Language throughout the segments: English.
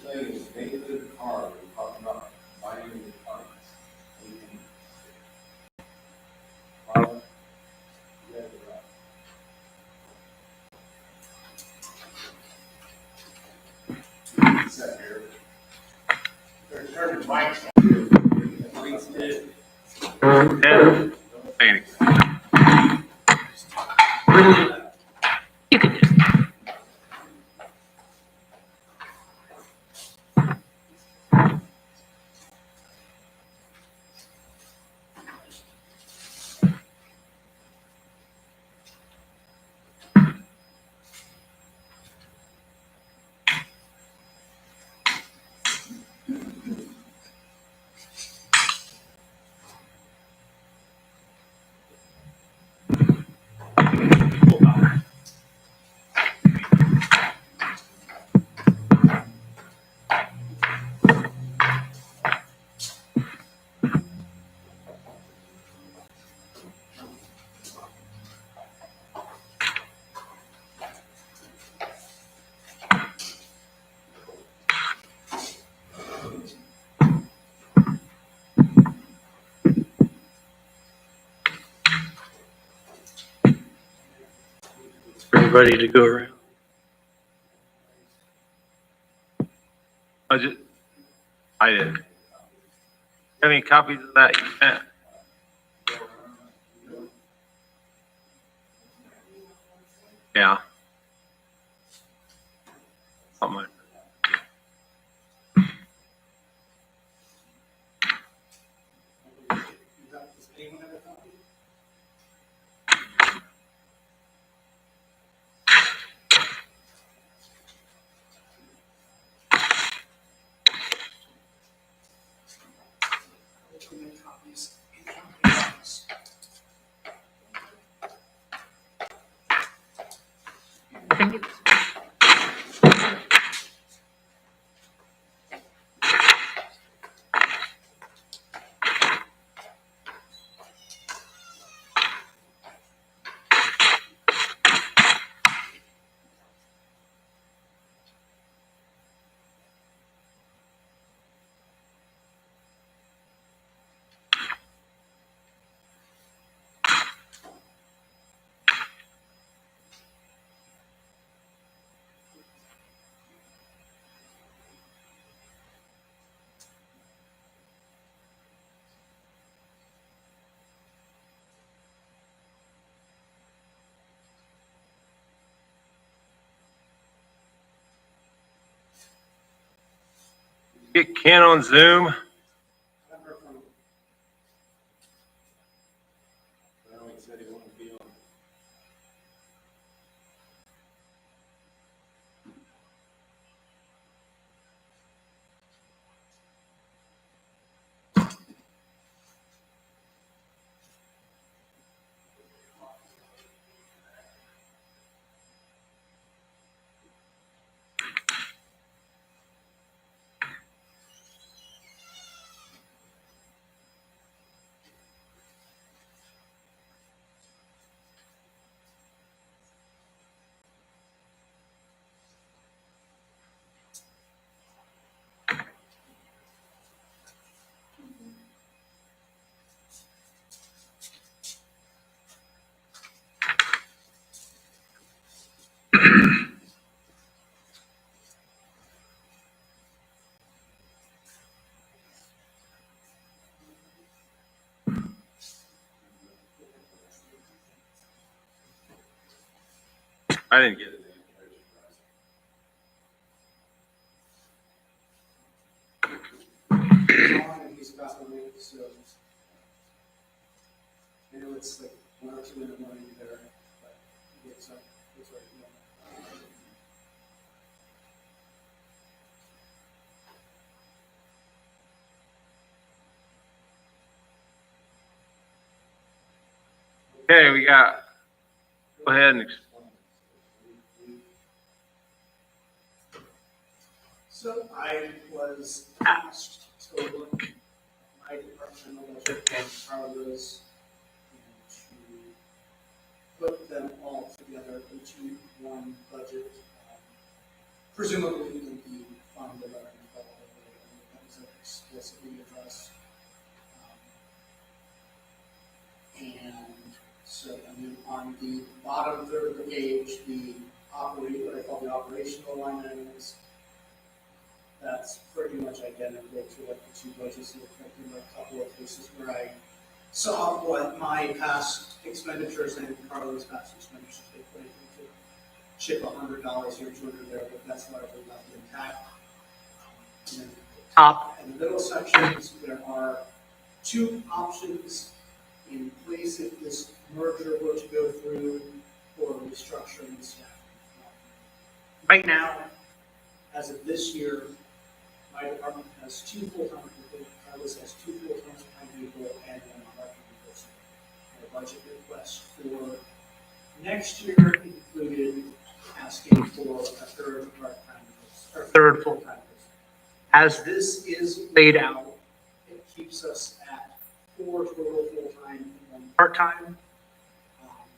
thing is Nathan Carr, we're talking about buying the funds. Marlon, you have it right. Set here. They're turning mics on. Please do. And painting. You can do it. Are you ready to go around? I did. Have any copies of that you sent? Yeah. Something. Thank you. Get Ken on Zoom. I didn't get it. He's passed away, so I know it's like 1 or 2 in the morning there, but it's right. Okay, we got. Go ahead and explain. So I was asked to look my departmental budget and how those and to put them all together into one budget, presumably in the fund of our explicitly address. And so, and then on the bottom third of the page, what I call the operational line items, that's pretty much identical to what the two budgets look like. There were a couple of cases where I saw what my past expenditures and Carlos' past expenditures they put into chip $100 here, $200 there, but that's largely left intact. And then the top and the middle sections, there are two options in place if this merger were to go through for restructuring staff. Right now, as of this year, my department has two full-time people, Carlos has two full-time people, and one part-time person. Our budget request for next year included asking for a third part-time person, or third full-time person. As this is laid out, it keeps us at 4 total full-time and 1 part-time.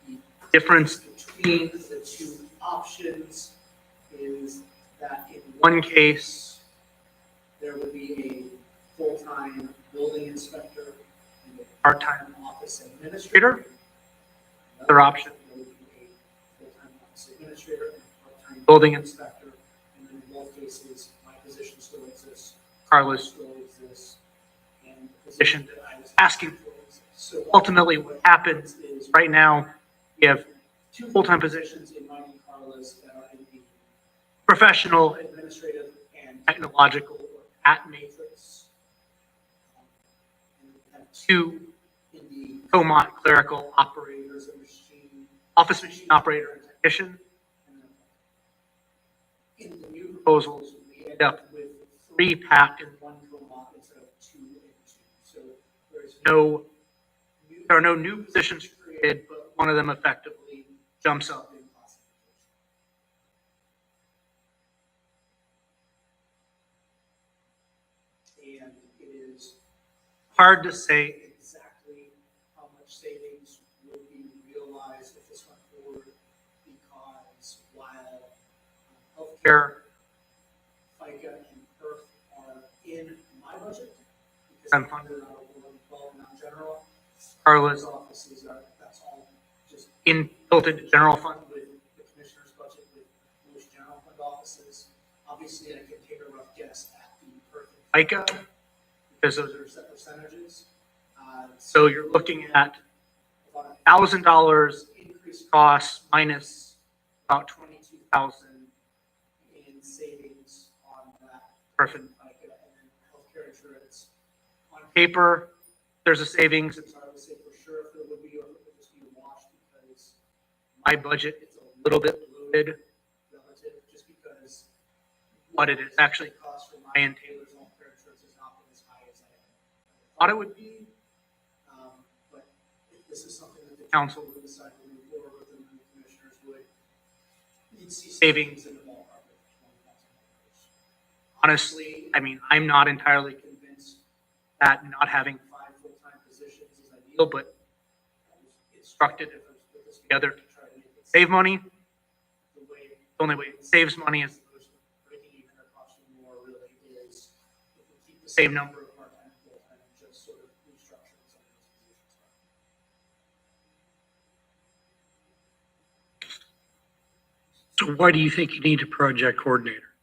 The difference between the two options is that in one case, there would be a full-time building inspector and a part-time office administrator. Another option would be a full-time office administrator and a part-time building inspector. And then in both cases, my position still exists, Carlos still exists, and the position that I was asking for exists. So ultimately what happens is right now, we have two full-time positions in mine and Carlos that are in the professional, administrative, and technological at matrix. And we have two in the Comont clerical operators, a machine, office machine operator and technician. And then in the new proposals, we end up with 3 packed in 1 Comont instead of 2 and 2. So there are no new positions created, but one of them effectively jumps up in classification. And it is hard to say exactly how much savings would be realized if this went forward, because while healthcare, FICA, and PERF are in my budget, because I'm funded out of 1112, not general, Carla's offices are, that's all just built into general fund with the commissioner's budget with most general fund offices. Obviously, I can take a rough guess at the PERF and FICA, because those are set percentages. So you're looking at about $1,000 increased costs minus about $22,000 in savings on that PERF and FICA, and then healthcare insurance. On paper, there's a savings. It's hard to say for sure if there would be, or if it would just be a wash, because my budget is a little bit bloated relative, just because what it is actually costs for my and Taylor's healthcare insurance has not been as high as I thought it would be. But if this is something that the council would decide to move forward with, and the commissioners would, you'd see savings in the ballpark of $20,000. Honestly, I mean, I'm not entirely convinced that not having 5 full-time positions is ideal, but I was instructed if I was put this together to try to make it save money. The only way it saves money is breaking even or costing more really is if we keep the same number of part-time and full-time and just sort of restructure some of those positions. So why do you think you need a project coordinator?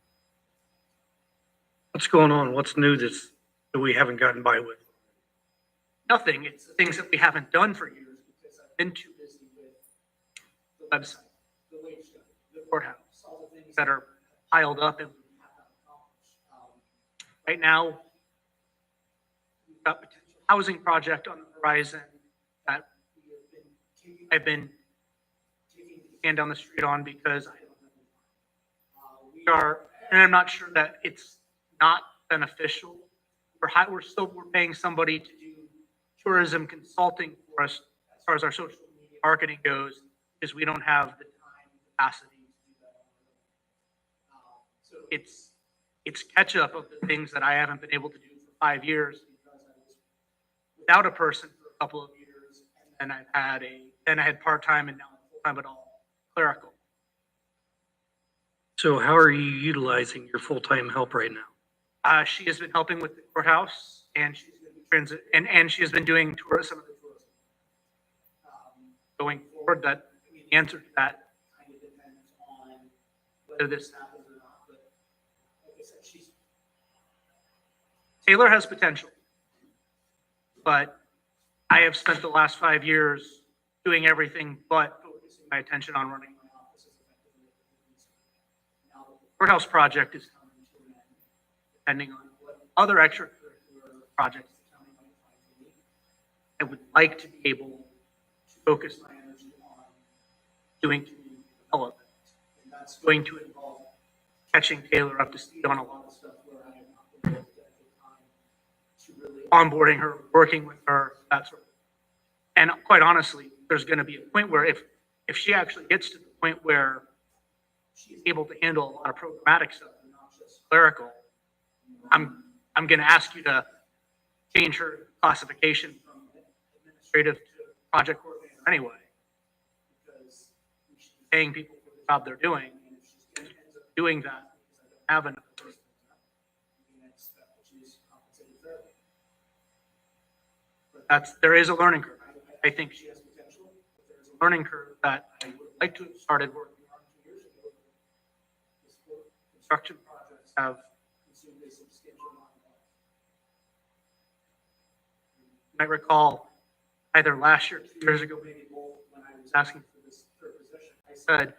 What's going on? What's new that we haven't gotten by with? Nothing. It's the things that we haven't done for years because I've been too busy with the website, the wage study, the courthouse, all the things that are piled up and we have not accomplished. Right now, we've got potential housing project on the horizon that I've been taking the hand down the street on because I don't have we are, and I'm not sure that it's not beneficial. We're paying somebody to do tourism consulting for us as far as our social media marketing goes, because we don't have the time and capacity to do that. So it's catch up of the things that I haven't been able to do for 5 years because I was without a person for a couple of years, and then I had part-time and now full-time, but all clerical. So how are you utilizing your full-time help right now? She has been helping with the courthouse, and she's going to be and she has been doing some of the tourism. Going forward, the answer to that kind of depends on whether this happens or not. But like I said, Taylor has potential, but I have spent the last 5 years doing everything but focusing my attention on running my office as effectively as I can. Now the courthouse project is coming to an end, depending on what other extracurricular projects the county might find for me. I would like to be able to focus my energy on doing community development, and that's going to involve catching Taylor up to speed on a lot of stuff where I have not been able to dedicate time to really onboarding her, working with her, that sort of thing. And quite honestly, there's going to be a point where if she actually gets to the point where she's able to handle a lot of programmatic stuff and not just clerical, I'm going to ask you to change her classification from administrative to project coordinator anyway, because we should be paying people for the job they're doing, and if she's going to end up doing that because I don't have enough person, we can expect that she's compensated fairly. But there is a learning curve. I think she has potential, but there's a learning curve that I would like to have started working on 2 years ago. This construction projects have consumed a substantial amount of money. You might recall either last year, 2 years ago, maybe both, when I was asking for this third position, I said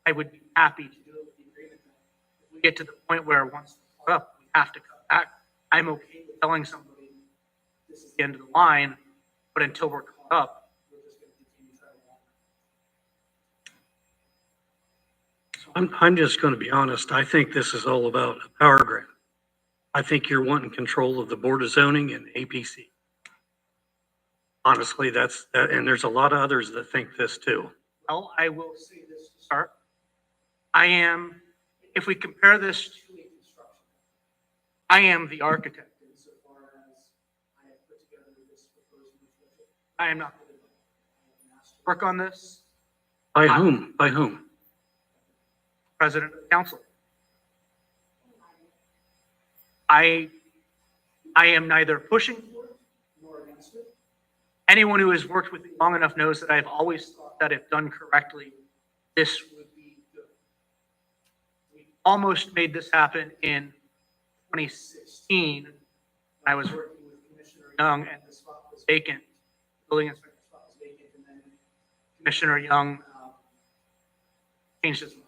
I would be happy to do it with the agreement that if we get to the point where once it's caught up, we have to cut back. I'm okay with telling somebody this is the end of the line, but until we're caught up, we're just going to continue to try to walk. I'm just going to be honest. I think this is all about a power grab. I think you're wanting control of the Board of Zoning and APC. Honestly, that's that, and there's a lot of others that think this too. Well, I will say this to start. I am, if we compare this to a construction, I am the architect insofar as I have put together this proposed budget. I am not going to work on this. By whom? By whom? President of the council. I am neither pushing for it nor against it. Anyone who has worked with me long enough knows that I've always thought that if done correctly, this would be good. We almost made this happen in 2016 when I was working with Commissioner Young and the spot was vacant. The building inspector spot was vacant, and then Commissioner Young changed his mind.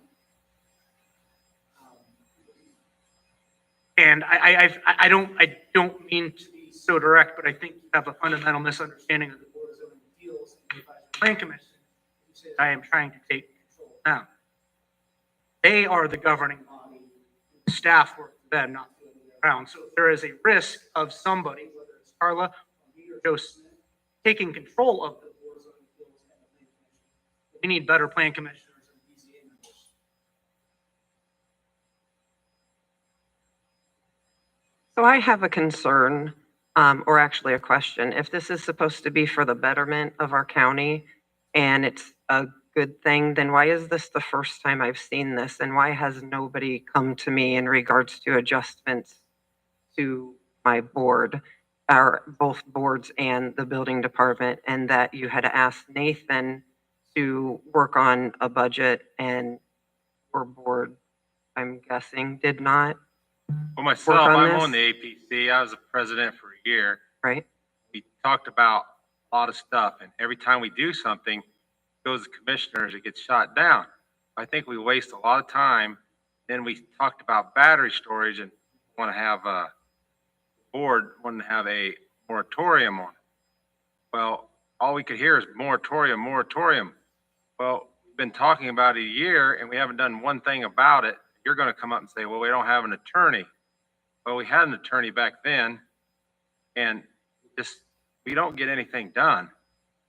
And I don't mean to be so direct, but I think you have a fundamental misunderstanding of the Board of Zoning Appeals and the Advisory Plan Commission. You say that I am trying to take control of them. They are the governing body. The staff work for them, not the other way around. So if there is a risk of somebody, whether it's Carla or me or Joe Smith, taking control of the Board of Zoning Appeals and the Plan Commission, we need better plan commissioners and BZA members. So I have a concern, or actually a question. If this is supposed to be for the betterment of our county and it's a good thing, then why is this the first time I've seen this? And why has nobody come to me in regards to adjustments to my board, or both boards and the building department, and that you had asked Nathan to work on a budget and your board, I'm guessing, did not? Well, myself, on I'm this? on the APC. I was the president for a year. Right? We talked about a lot of stuff, and every time we do something, it goes to commissioners, it gets shot down. I think we waste a lot of time. Then we talked about battery storage and want to have a board, want to have a moratorium on it. Well, all we could hear is moratorium, moratorium. Well, we've been talking about it a year and we haven't done one thing about it. You're going to come up and say, well, we don't have an attorney. Well, we had an attorney back then, and just, we don't get anything done.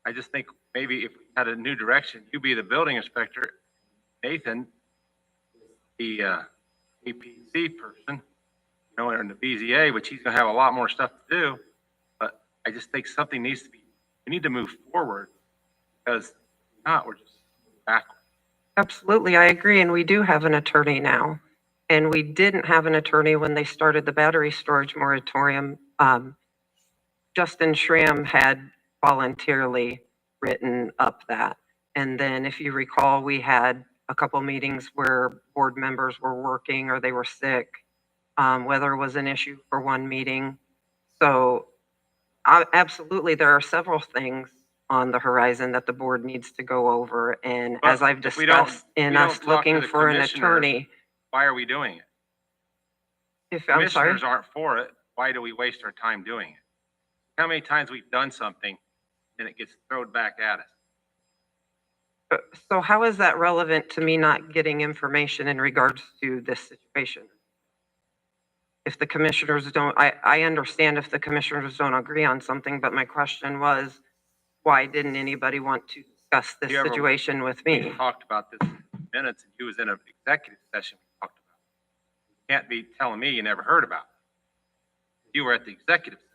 I just think maybe if we had a new direction, you be the building inspector, Nathan, the APC person, you know, or in the BZA, which he's going to have a lot more stuff to do. But I just think something needs to be, we need to move forward, because if not, we're just backwards. Absolutely, I agree. And we do have an attorney now. And we didn't have an attorney when they started the battery storage moratorium. Justin Schramm had voluntarily written up that. And then if you recall, we had a couple meetings where board members were working or they were sick. Weather was an issue for one meeting. So absolutely, there are several things on the horizon that the board needs to go over. And as I've if we don't- discussed in we don't us talk to looking the for an commissioners, attorney, Why are we doing it? I'm sorry. Commissioners aren't for it. Why do we waste our time doing it? How many times we've done something and it gets thrown back at us? So how is that relevant to me not getting information in regards to this situation? If the commissioners don't, I understand if the commissioners don't agree on something, but my question was, why didn't anybody want to discuss this You ever- situation with We me? talked about this in minutes and you was in an executive session we talked about. You can't be telling me you never heard about it. You were at the executive session.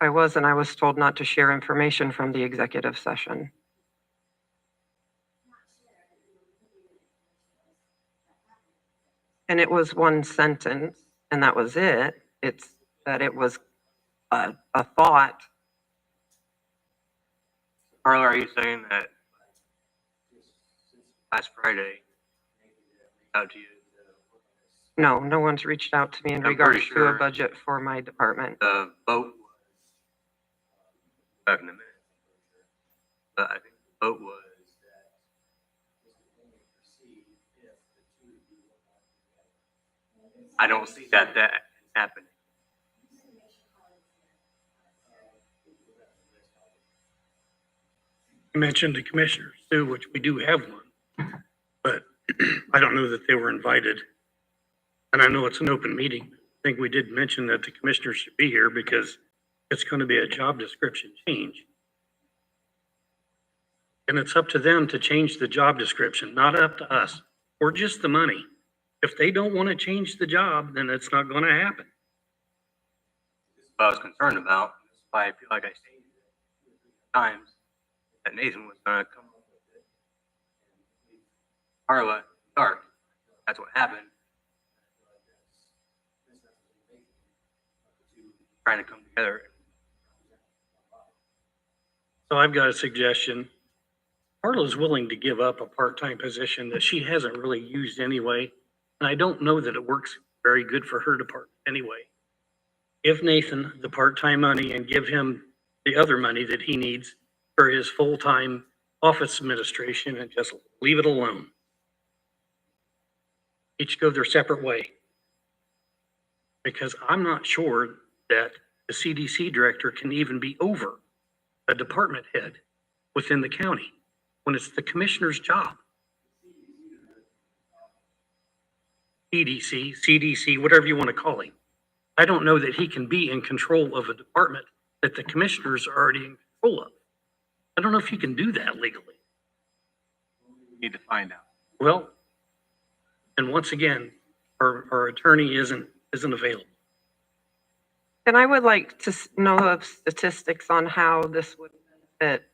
I was, and I was told not to share information from the executive session. And it was one sentence, and that was it. It's that it was a thought. Carla, are you saying that last Friday, out to you, No, no one's reached out to me in I'm regards pretty to a sure- budget for my department. the vote was, back in a minute, but I think the vote was that I don't see that happening. You mentioned the commissioners too, which we do have one, but I don't know that they were invited. And I know it's an open meeting. I think we did mention that the commissioners should be here because it's going to be a job description change. And it's up to them to change the job description, not up to us, or just the money. If they don't want to change the job, then it's not going to happen. This is what I was concerned about. That's why I feel like I stated it times that Nathan was gonna come up with it. Carla, dark, that's what happened. Trying to come together. So I've got a suggestion. Carla's willing to give up a part-time position that she hasn't really used anyway. And I don't know that it works very good for her department anyway. Give Nathan the part-time money and give him the other money that he needs for his full-time office administration and just leave it alone. Each go their separate way. Because I'm not sure that the CDC director can even be over a department head within the county when it's the commissioner's job. EDC, CDC, whatever you want to call him. I don't know that he can be in control of a department that the commissioners are already in control of. I don't know if you can do that legally. We need to find out. Well, and once again, our attorney isn't available. And I would like to know the statistics on how this would benefit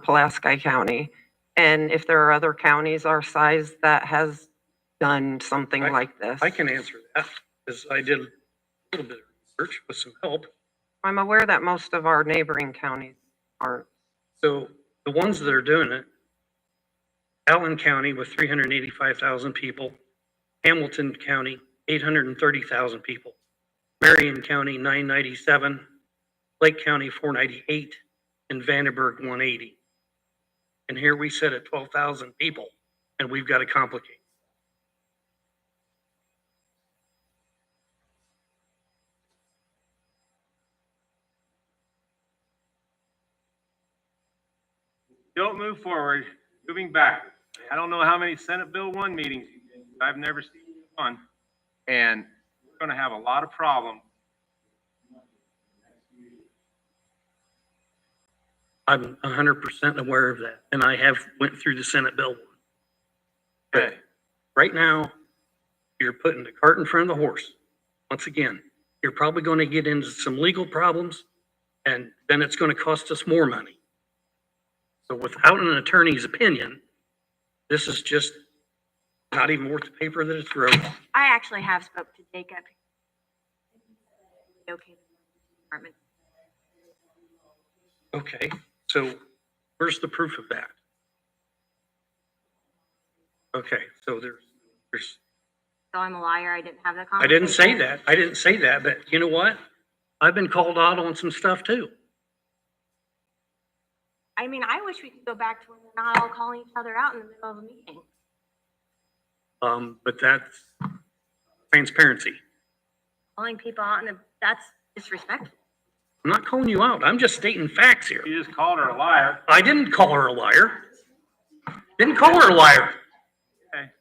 Pulaski County. And if there are other counties our size that has done something like this. I can answer that because I did a little bit of research with some help. I'm aware that most of our neighboring counties aren't. So the ones that are doing it, Allen County with 385,000 people, Hamilton County, 830,000 people, Marion County, 997, Lake County, 498, and Vandenberg, 180. And here we sit at 12,000 people, and we've got to complicate. Don't move forward, moving backwards. I don't know how many Senate Bill 1 meetings you've been to. I've never seen one. And we're gonna have a lot of problems. I'm 100% aware of that, and I have went through the Senate bill. Okay, Right now, you're putting the cart in front of the horse. Once again, you're probably going to get into some legal problems, and then it's going to cost us more money. So without an attorney's opinion, this is just not even worth the paper that it's wrote. I actually have spoke to Jacob. Okay. Department. Okay, so where's the proof of that? Okay, so there's, So I'm a liar. I didn't have that I conversation. didn't say that. I didn't say that, but you know what? I've been called out on some stuff too. I mean, I wish we could go back to when we're not all calling each other out in the middle of a meeting. But that's transparency. Calling people out, and that's disrespectful. I'm not calling you out. I'm just stating facts here. You just called her a liar. I didn't call her a liar. Didn't call her a liar. Okay.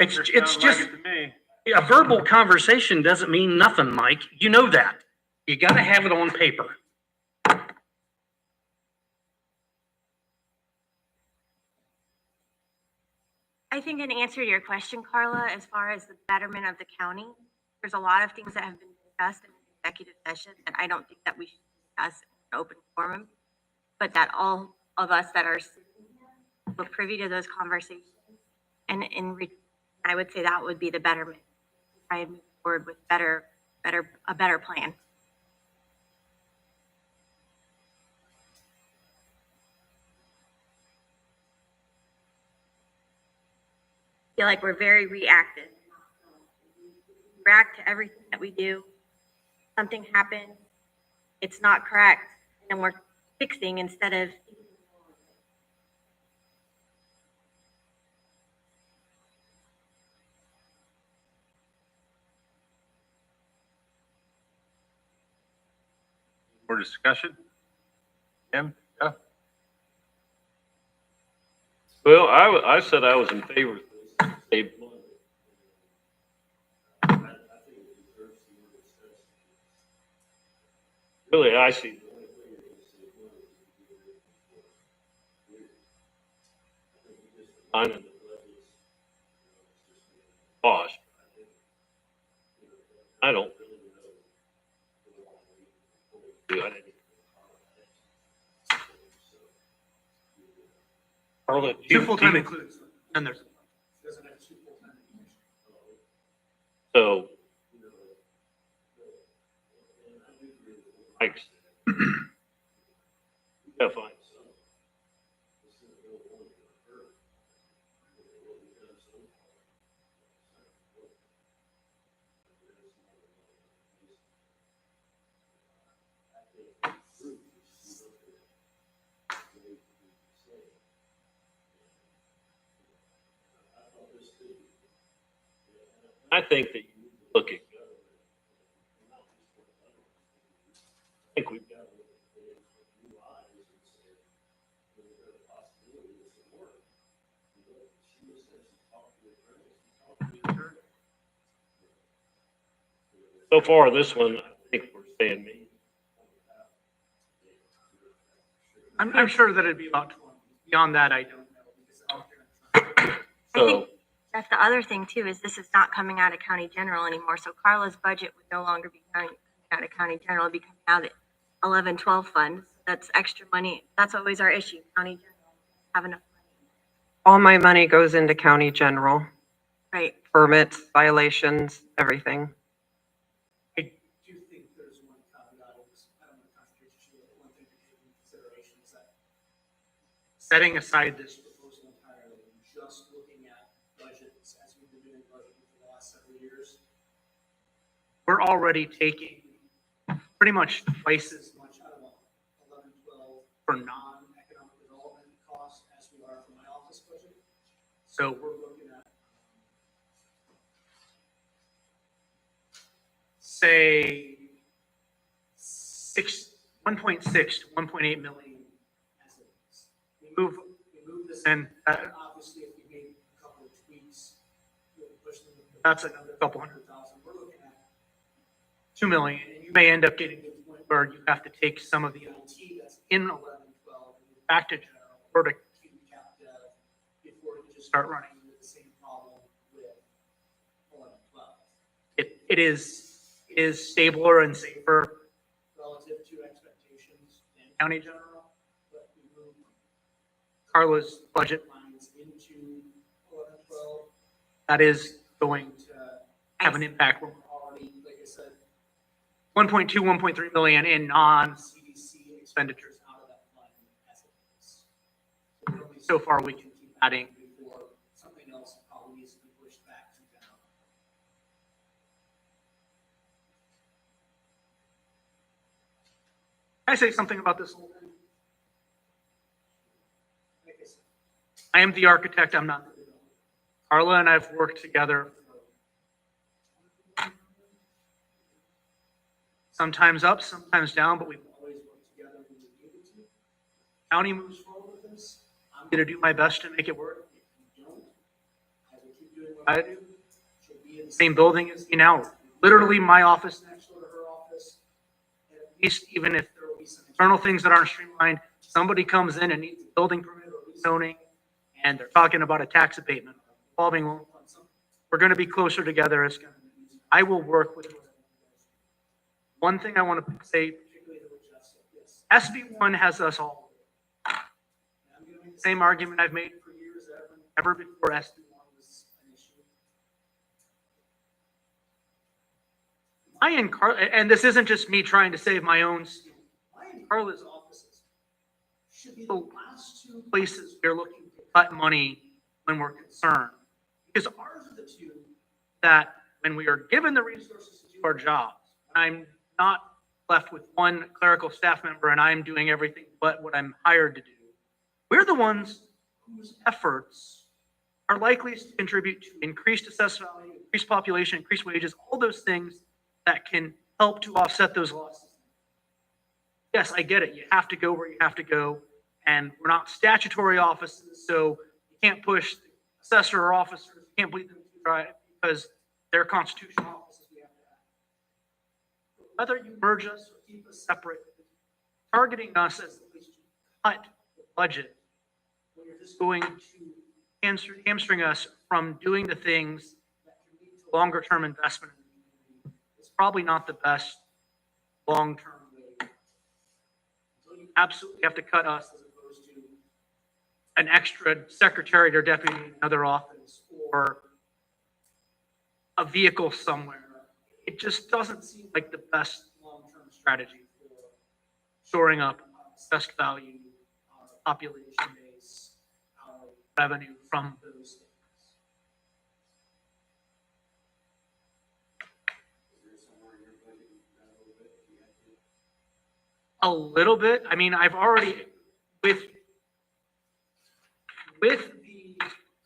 It's Sounds just, like it to me. a verbal conversation doesn't mean nothing, Mike. You know that. You gotta have it on paper. I think in answer to your question, Carla, as far as the betterment of the county, there's a lot of things that have been discussed in executive session that I don't think that we should discuss in an open forum, but that all of us that are sitting here were privy to those conversations. And I would say that would be the betterment. Try and move forward with a better plan. I feel like we're very reactive. We react to everything that we do. Something happens, it's not correct, and we're fixing instead of. More discussion? Tim? Yeah? Well, I said I was in favor of this. Save money. Really, I see. The only way you're gonna save money is if you do it before. I think we just defining the budgets, it's just cost. I don't really know. I didn't. Carla, Two full-time includes, and there's, doesn't have two full-time. So. Mike's. Yeah, fine. I think that you need to look at government. I think we've got to look at things with new eyes and say, is there a possibility this will work? You know, she says she talked to the attorney, she talked to the attorney. So far, this one, I think we're saying me. I'm sure that it'd be about 20. Beyond that, I don't know, because out there. I think that's the other thing too, is this is not coming out of county general anymore. So Carla's budget would no longer be coming out of county general, it'd be coming out of 11-12 funds. That's extra money. That's always our issue. County general have enough money. All my money goes into county general, Right. permits, violations, everything. I do think there's one caveat, I don't want to contradict you, but one thing to take into consideration is that setting aside this proposal entirely, and just looking at budgets as we've been doing budgeting for the last several years, we're already taking pretty much twice as much out of 11-12 for non-economic development costs as we are for my office budget. So we're looking at, say, 1.6 to 1.8 million as it is. We move this in, obviously, if we make a couple of tweaks, we'll push them, that's another couple $100,000. We're looking at 2 million, and you may end up getting to the point where you have to take some of the IT that's in 11-12 and move back to general or to keep cap dev before you just start running into the same problem with 11-12. It is stabler and safer relative to expectations in county general, but we move Carla's budget lines into 11-12 that is going to have an impact when we're already, like I said, 1.2, 1.3 million in non-CDC expenditures out of that fund as it is. So only so far we can keep adding before something else probably needs to be pushed back to general. Can I say something about this whole thing? Like I said, I am the architect, I'm not the developer. Carla and I have worked together sometimes up, sometimes down, but we've always worked together when we needed to. County moves forward with this. I'm going to do my best to make it work. If you don't, I will keep doing what I do. She'll be in the same building as me now. Literally my office next door to her office. And at least even if there will be some internal things that aren't streamlined, somebody comes in and needs a building permit or rezoning, and they're talking about a tax abatement, revolving loan fund, something. We're going to be closer together. It's going to be easier. I will work with her. One thing I want to say, particularly to what Jeff said, yes, SB1 has us all. And I'm going to make the same argument I've made for years, ever before SB1 was an issue. My and Carla, and this isn't just me trying to save my own skin. My and Carla's offices should be the last two places we're looking to cut money when we're concerned. Because ours are the two that, when we are given the resources to do our jobs, I'm not left with one clerical staff member and I'm doing everything but what I'm hired to do. We're the ones whose efforts are likely to contribute to increased assessed value, increased population, increased wages, all those things that can help to offset those losses. Yes, I get it. You have to go where you have to go, and we're not statutory offices, so you can't push the assessor or officers, you can't bleed them too dry because they're constitutional offices. Whether you merge us or keep us separate, targeting us as the place to cut the budget, when you're just going to hamstring us from doing the things that can lead to longer-term investment in the community, is probably not the best long-term way. So you absolutely have to cut us as opposed to an extra secretary or deputy in another office or a vehicle somewhere. It just doesn't seem like the best long-term strategy for shoring up assessed value, population base, revenue from those things. A little bit. I mean, I've already, with the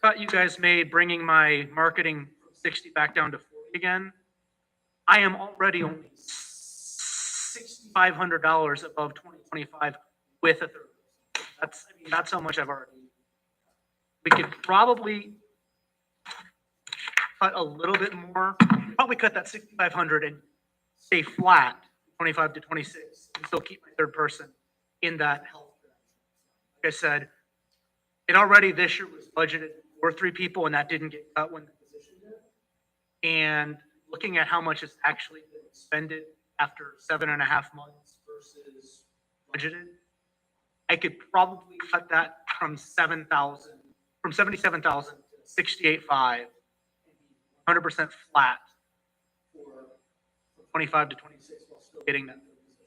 cut you guys made, bringing my marketing from 60 back down to 40 again, I am already only $6,500 above 2025 with a third. That's how much I've already. We could probably cut a little bit more. Probably cut that 6,500 and stay flat 25 to 26 and still keep my third person in that health. Like I said, it already this year was budgeted for 3 people and that didn't get cut when the position did. And looking at how much has actually been expended after 7.5 months versus budgeted, I could probably cut that from 77,000 to 68.5 and be 100% flat for 25 to 26 while still getting that position.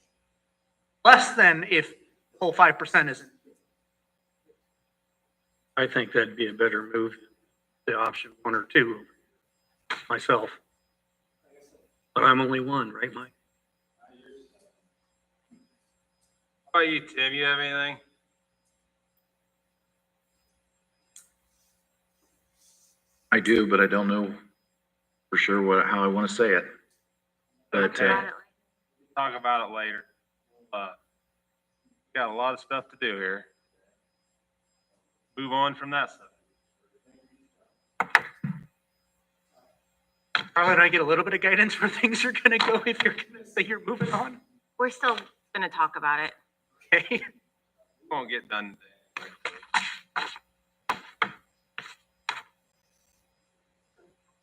Less than if the whole 5% isn't. I think that'd be a better move, the option 1 or 2, myself. But I'm only one, right, Mike? How about you, Tim? You have anything? I do, but I don't know for sure how I want to say it. But Talk about it later. Got a lot of stuff to do here. Move on from that stuff. Carla, did I get a little bit of guidance where things are going to go if you're going to say you're moving on? We're still going to talk about it. Okay. Won't get done today.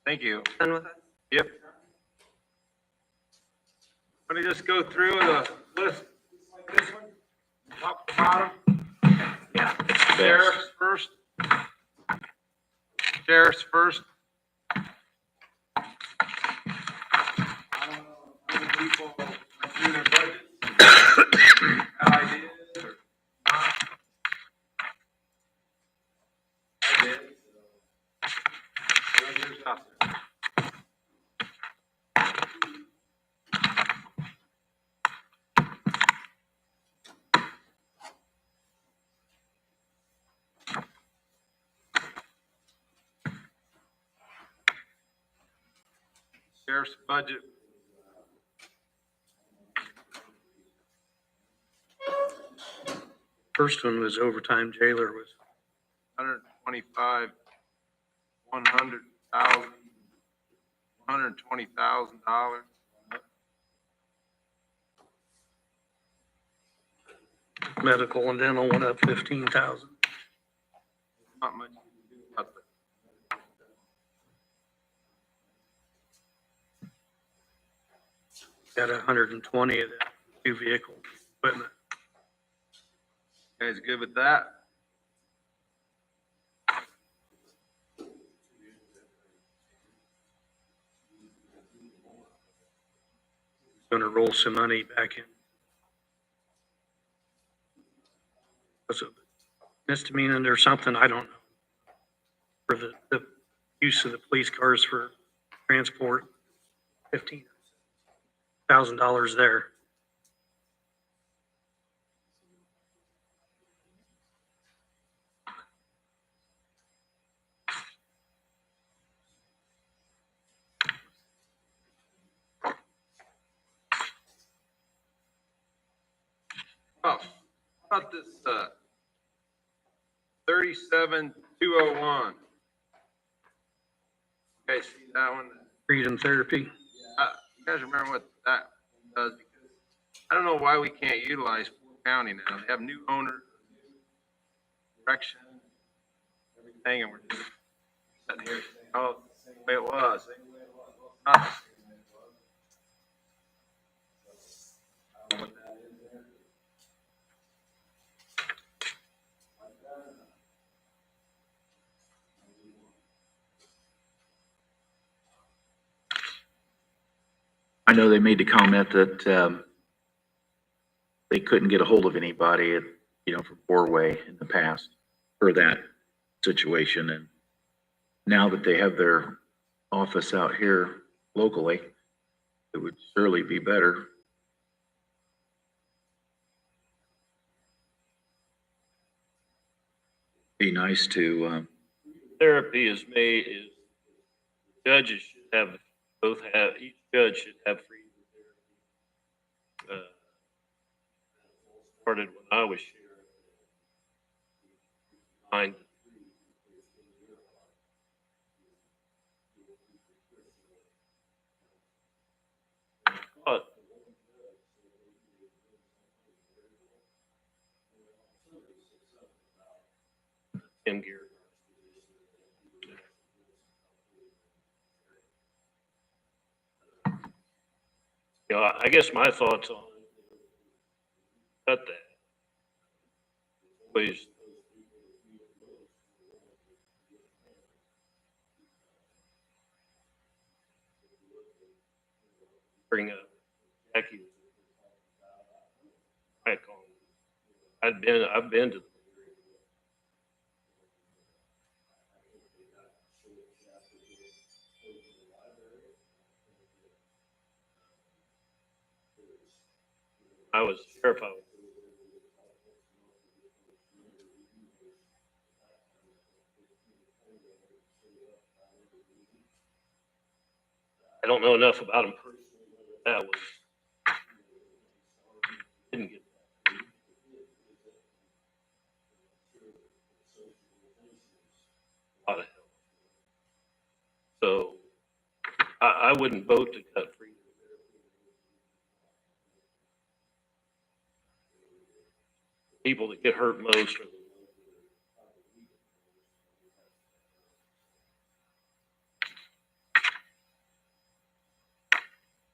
Thank you. Done with it? Yep. Let me just go through the list like this one, top to bottom. yeah, Sheriff's first. Sheriff's first. people do their budgets, have ideas or not. I did, so. Whatever's out there. Sheriff's budget. First one was overtime jailer was 125, 100,000, $120,000. medical and dental went up 15,000. Not much you can do about that. Got 120 of that new vehicle equipment. You guys good with that? Gonna roll some money back in. Was it misdemeanor or something? I don't know. For the use of the police cars for transport, $15,000 there. Oh, how about this, 37,201? You guys see that one? Freedom therapy. You guys remember what that does? Because I don't know why we can't utilize Fort County now. They have new owners, direction, everything, and we're just sitting here saying, oh, it's the same way it was. Same way it was. Well, it's not the same way it was. I don't know what that is there. Like that or not? I know they made the comment that, they couldn't get a hold of anybody at, from Four-Way in the past for that situation. And now that they have their office out here locally, it would surely be better. Be nice to, Therapy is judges should have, each judge should have free therapy. Started when I was sheriff. But Tim Gear. I guess my thoughts on cut that. Please. Bring up Jackie. I've been to. I was sheriff. I don't know enough about him personally. That was didn't get a lot of help. So I wouldn't vote to cut free. People that get hurt most are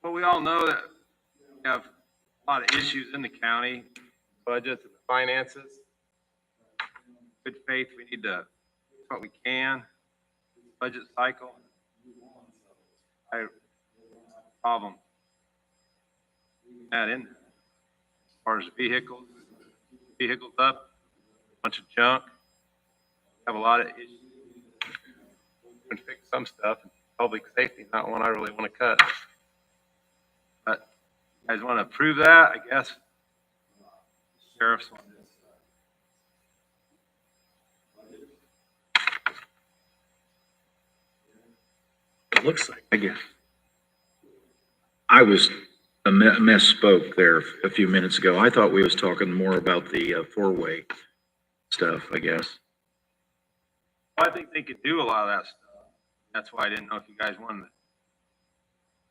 Well, we all know that we have a lot of issues in the county, budgets and finances. Good faith, we need to do what we can, budget cycle. I have a problem that in. As far as vehicles up, bunch of junk. Have a lot of issues. We can fix some stuff. Public safety is not one I really want to cut. But you guys want to approve that, I guess? Sheriff's one. It looks like. I guess. I was misspoke there a few minutes ago. I thought we was talking more about the four-way stuff, I guess. Well, I think they could do a lot of that stuff. That's why I didn't know if you guys wanted it.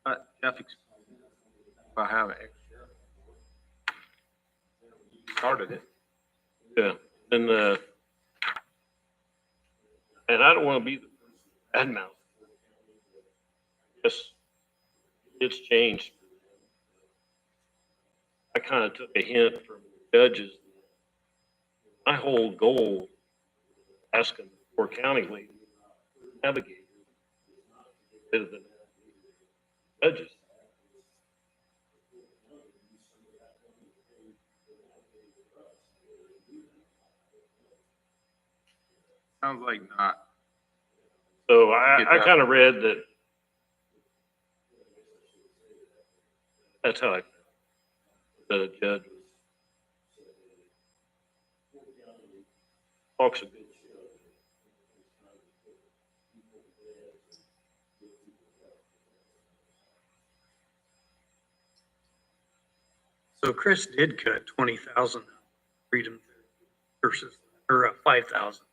But Jeff explained about having extra. You started it. Yeah, and I don't want to be the bad mouth. Yes, it's changed. I kind of took a hint from judges. My whole goal, asking the poor county lady, navigate, rather than judges. Sounds like not. So I kind of read that. That's how I, the judge talks a good. So Chris did cut 20,000 freedom versus, or 5,000.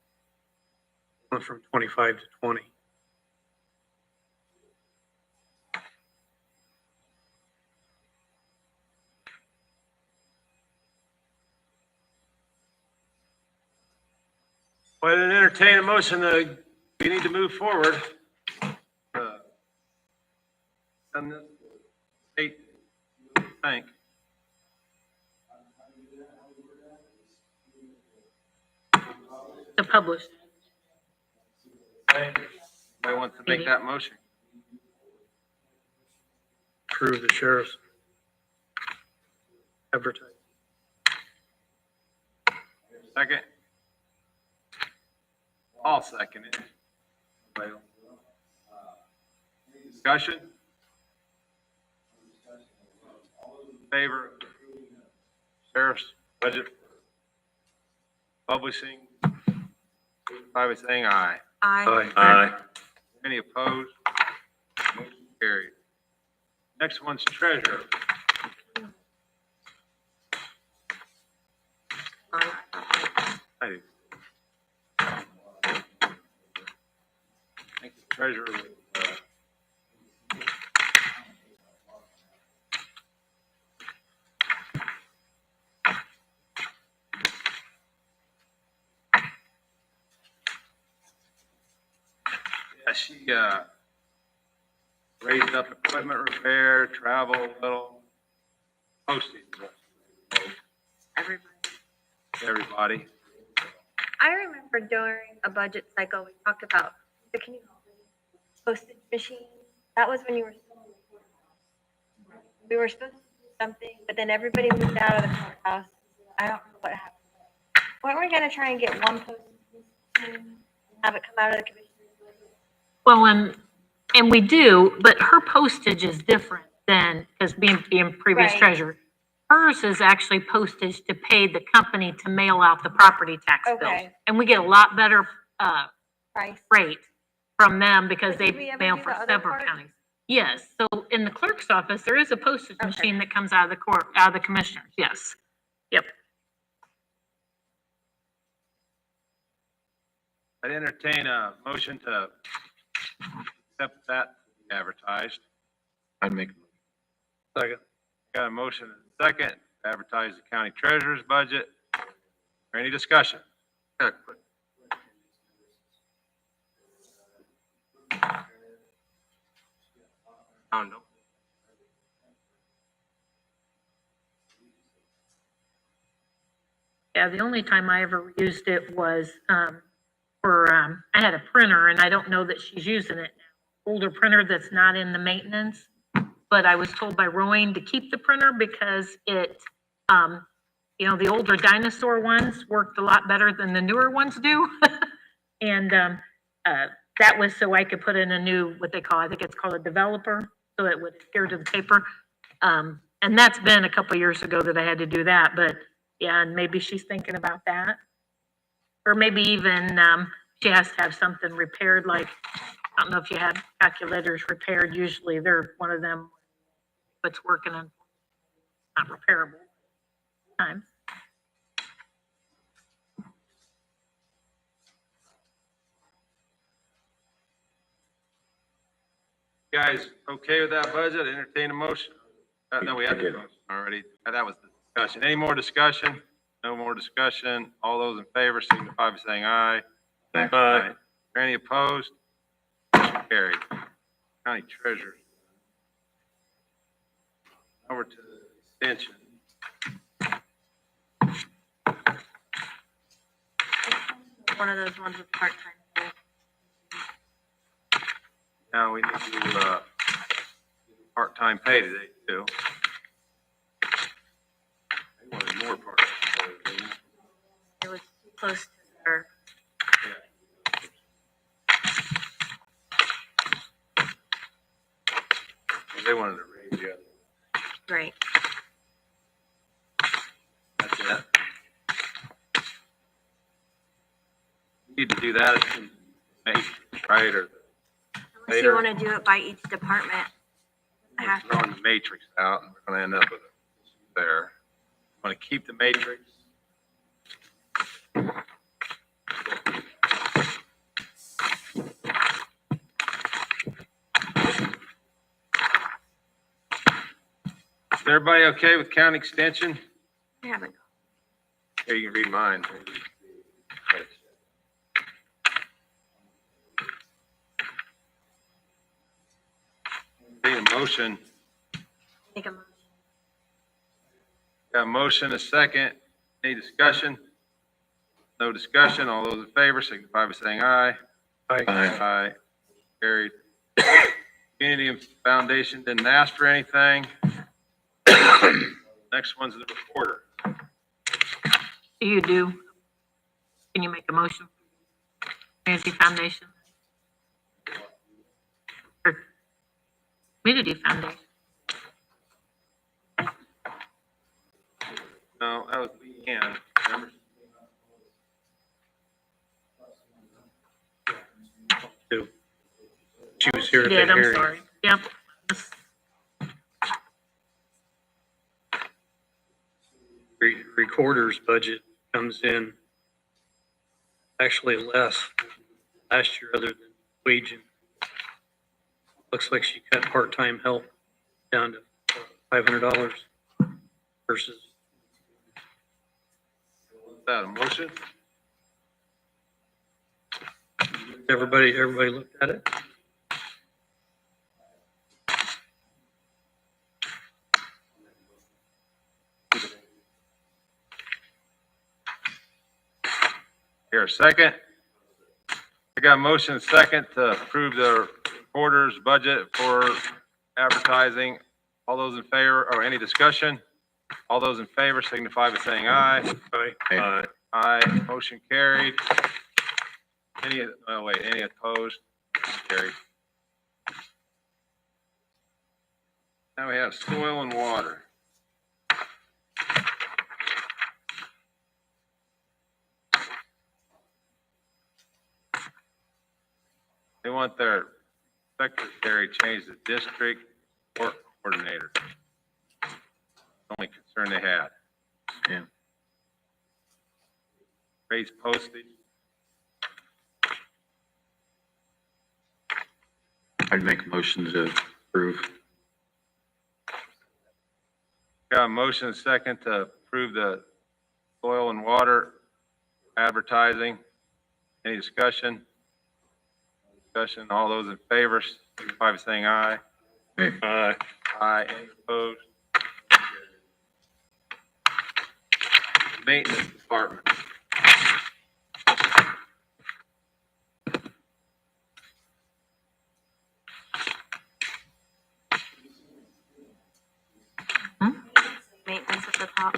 Went from 25 to 20. Well, I entertain a motion that we need to move forward. Send this state, thank. To publish. I want to make that motion. Approve the sheriff's advertising. Second? I'll second it. Discussion? All those in favor of approving the sheriff's budget publishing, I was saying aye. Aye. Any opposed? Motion carried. Next one's treasurer. I do. I think the treasurer was, she, raised up equipment repair, travel a little, postage. Everybody. I remember during a budget cycle, we talked about the postage machine. That was when you were still in the courthouse. We were supposed to do something, but then everybody moved out of the courthouse. I don't know what happened. Weren't we gonna try and get one postage machine, have it come out of the commissioner's budget? Well, and we do, but her postage is different than, because being previous Right. treasurer. Hers is actually postage to pay the company to mail out the property tax bills. Okay. And we get a lot better, Price. rate from them because But they did we ever mail do for the other several part? counties. Yes, so in the clerk's office, there is a postage Okay. machine that comes out of the court, out of the commissioners, yes. Yep. I'd entertain a motion to accept that advertised. I'd make, Second. Got a motion and a second, to advertise the county treasurer's budget. Any discussion? Got a quick- I don't know. Yeah, the only time I ever used it was, for, I had a printer and I don't know that she's using it now. Older printer that's not in the maintenance. but I was told by Rowan to keep the printer because it, the older dinosaur ones worked a lot better than the newer ones do. And that was so I could put in a new, what they call, I think it's called a developer, so it would adhere to the paper. And that's been a couple years ago that I had to do that, but yeah, and maybe she's thinking about that. Or maybe even she has to have something repaired, like, I don't know if you have calculators repaired, usually they're one of them, but it's working on, not repairable times. Guys, okay with that budget? Entertain a motion? No, we had I the did. motion already. That was the discussion. Any more discussion? No more discussion. All those in favor signify by saying aye. Aye. Any opposed? Carried. County treasurer. Over to the extension. One of those ones with part-time. Now we need to do, part-time pay today too. They wanted more part-time pay, didn't It was too close to their, they? They wanted to raise the other. right. That's it. You need to do that in May, right, or Unless you later. want to do it by each department. I We're have to, throwing the matrix out and we're gonna end up with it there. Want to keep the matrix? Is everybody okay with county extension? I haven't. Here, you can read mine. Need a motion. Make a motion. Got a motion, a second. Any discussion? No discussion. All those in favor signify by saying aye. Aye. Aye. Carried. Community Foundation didn't ask for anything. Next one's the reporter. You do. Can you make a motion? Community Foundation? Or Community Foundation? No, that was Leanne. Remember? She was here at Did, the I'm hearing. sorry. Yep. Recorder's budget comes in actually less last year other than wage. Looks like she cut part-time help down to $500 versus, Is that a motion? everybody looked at it? Here, a second. I got a motion and second to approve the reporter's budget for advertising. All those in favor, or any discussion? All those in favor signify by saying aye. Aye. Aye. Aye, motion carried. Any opposed? Carried. Now we have soil and water. They want their secretary changed to district work coordinator. Only concern they had. Yeah. Raise postage. I'd make a motion to approve. Got a motion and second to approve the soil and water advertising. Any discussion? Discussion, all those in favor, signify by saying aye. Aye. Aye, any opposed? Maintenance department. top.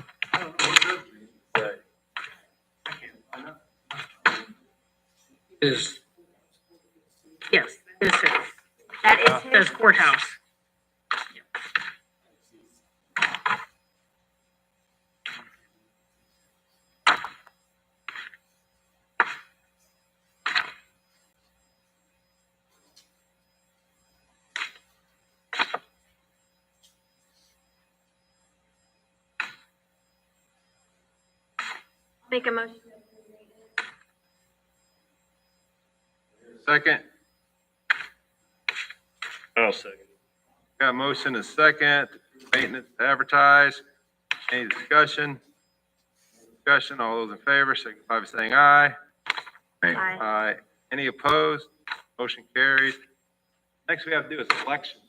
Is, Yes, this is, That is says his. courthouse. Make a motion. Second, I'll second. got a motion and second, maintenance to advertise. Any discussion? Discussion, all those in favor, signify by saying aye. Aye. Aye. Any opposed? Motion carries. Next we have to do is election.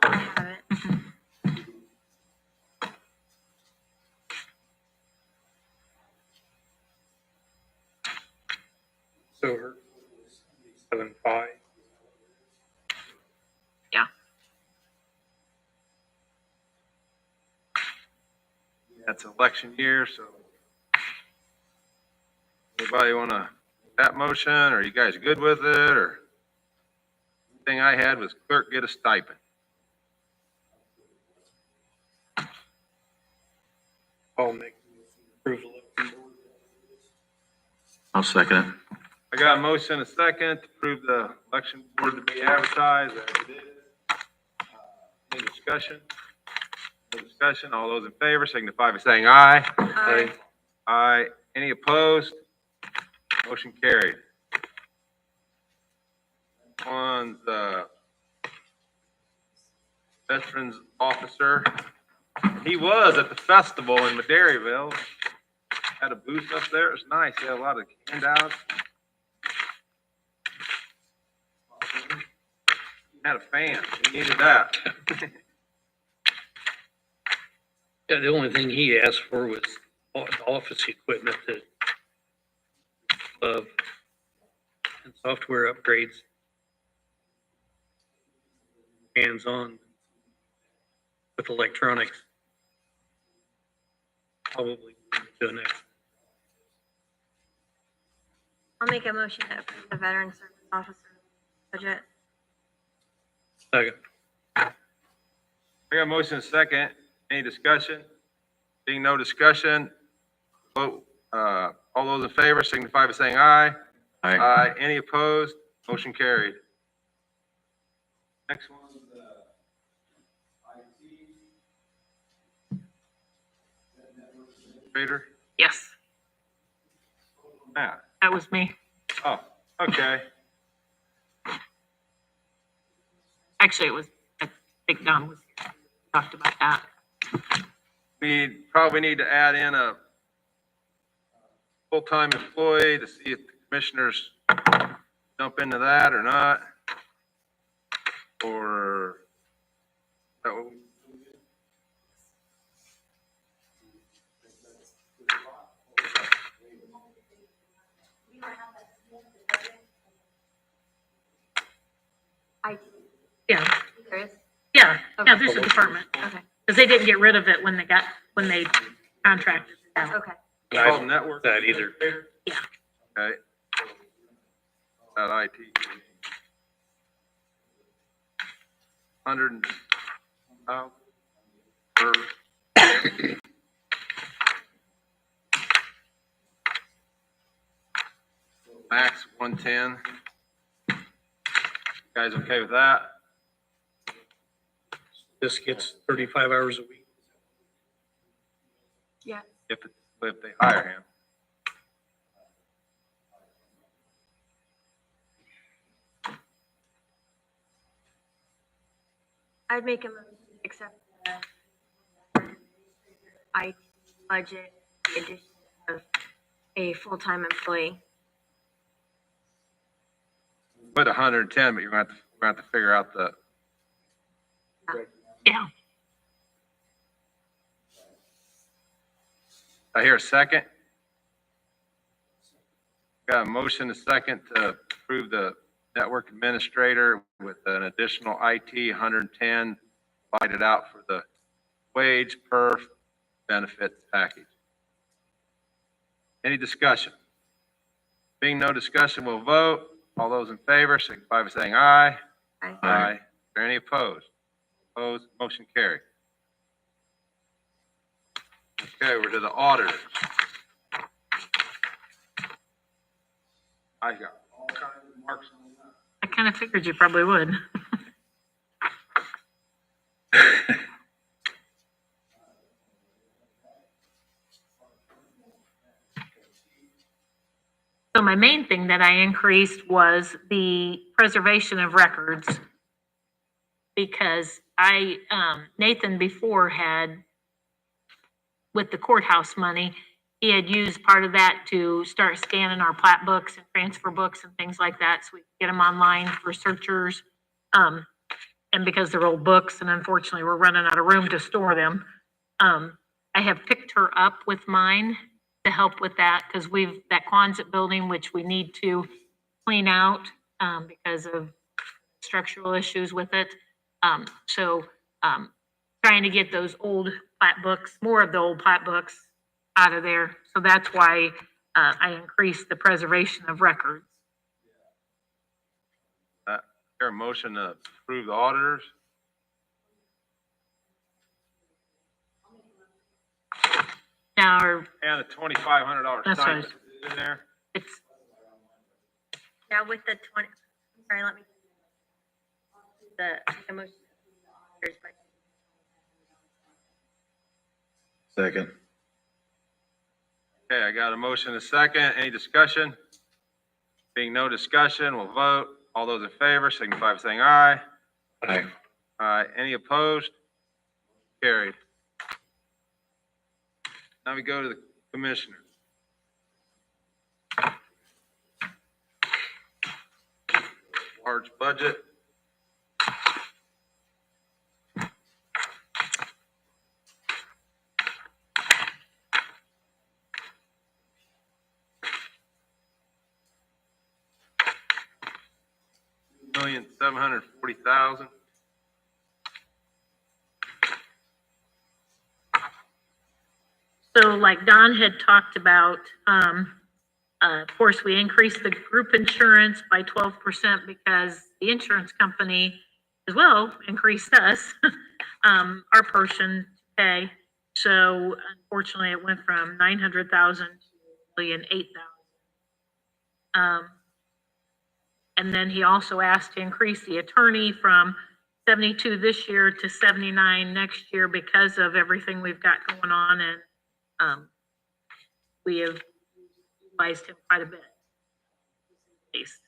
I have it. so her 7.5. Yeah. That's election year, so anybody want to, that motion, or you guys good with it, or? Thing I had was clerk get a stipend. I'll make approval. I'll second it. I got a motion and a second to approve the election board to be advertised as it is. Any discussion? No discussion, all those in favor signify by saying aye. Aye. Aye. Any opposed? Motion carried. On the Veterans Officer, he was at the festival in Madairyville. Had a booth up there, it was nice, he had a lot of handouts. Had a fan, he needed that. Yeah, the only thing he asked for was office equipment that, and software upgrades. Hands-on with electronics. Probably do next. I'll make a motion to approve the veteran service officer budget. Second. I got a motion and a second. Any discussion? Being no discussion, vote, all those in favor signify by saying aye. Aye. Aye. Any opposed? Motion carried. Next one is IT. Administrator, Yes, Matt. that was me. Oh, okay. Actually, it was, I think Don was, talked about that. We probably need to add in a full-time employee to see if the commissioners jump into that or not. Or, that what we- Yeah, There is? yeah, Okay. there's a department, Okay, because they didn't get rid of it when they contracted it out. okay. Call network. That either. Yeah. Okay. That IT. 100, per. Max 110. Guys okay with that? This gets 35 hours a week. Yeah. If they hire him. I'd make a motion to accept the IT budget, in addition of a full-time employee. Put 110, but we're gonna have to figure out the, Yeah, I hear a second. Got a motion, a second to approve the network administrator with an additional IT, 110, divided out for the wage, perf, benefits package. Any discussion? Being no discussion, we'll vote. All those in favor, signify by saying aye. Aye. Is there any opposed? Opposed, motion carried. Okay, we're to the auditors. I got all kinds of marks on that. I kind of figured you probably would. So my main thing that I increased was the preservation of records. Because Nathan before had, with the courthouse money, he had used part of that to start scanning our plat books and transfer books and things like that, so we could get them online for searchers. And because they're old books, and unfortunately, we're running out of room to store them. I have picked her up with mine to help with that, because that Quonset building, which we need to clean out, because of structural issues with it. Trying to get those old plat books, more of the old plat books out of there. So that's why I increased the preservation of records. Is there a motion to approve the auditors? Now, And a $2,500 That's stipend right. in there? it's, Now with the 20, sorry, let me. The motion. Second. Okay, I got a motion and a second. Any discussion? Being no discussion, we'll vote. All those in favor, signify by saying aye. Aye. Aye. Any opposed? Carried. Now we go to the commissioners. Large budget. $1,740,000. so like Don had talked about, of course, we increased the group insurance by 12% because the insurance company as well increased us, our portion to pay. So unfortunately, it went from 900,000 to 1,008,000. And then he also asked to increase the attorney from 72 this year to 79 next year because of everything we've got going on, and we have utilized him quite a bit. At least.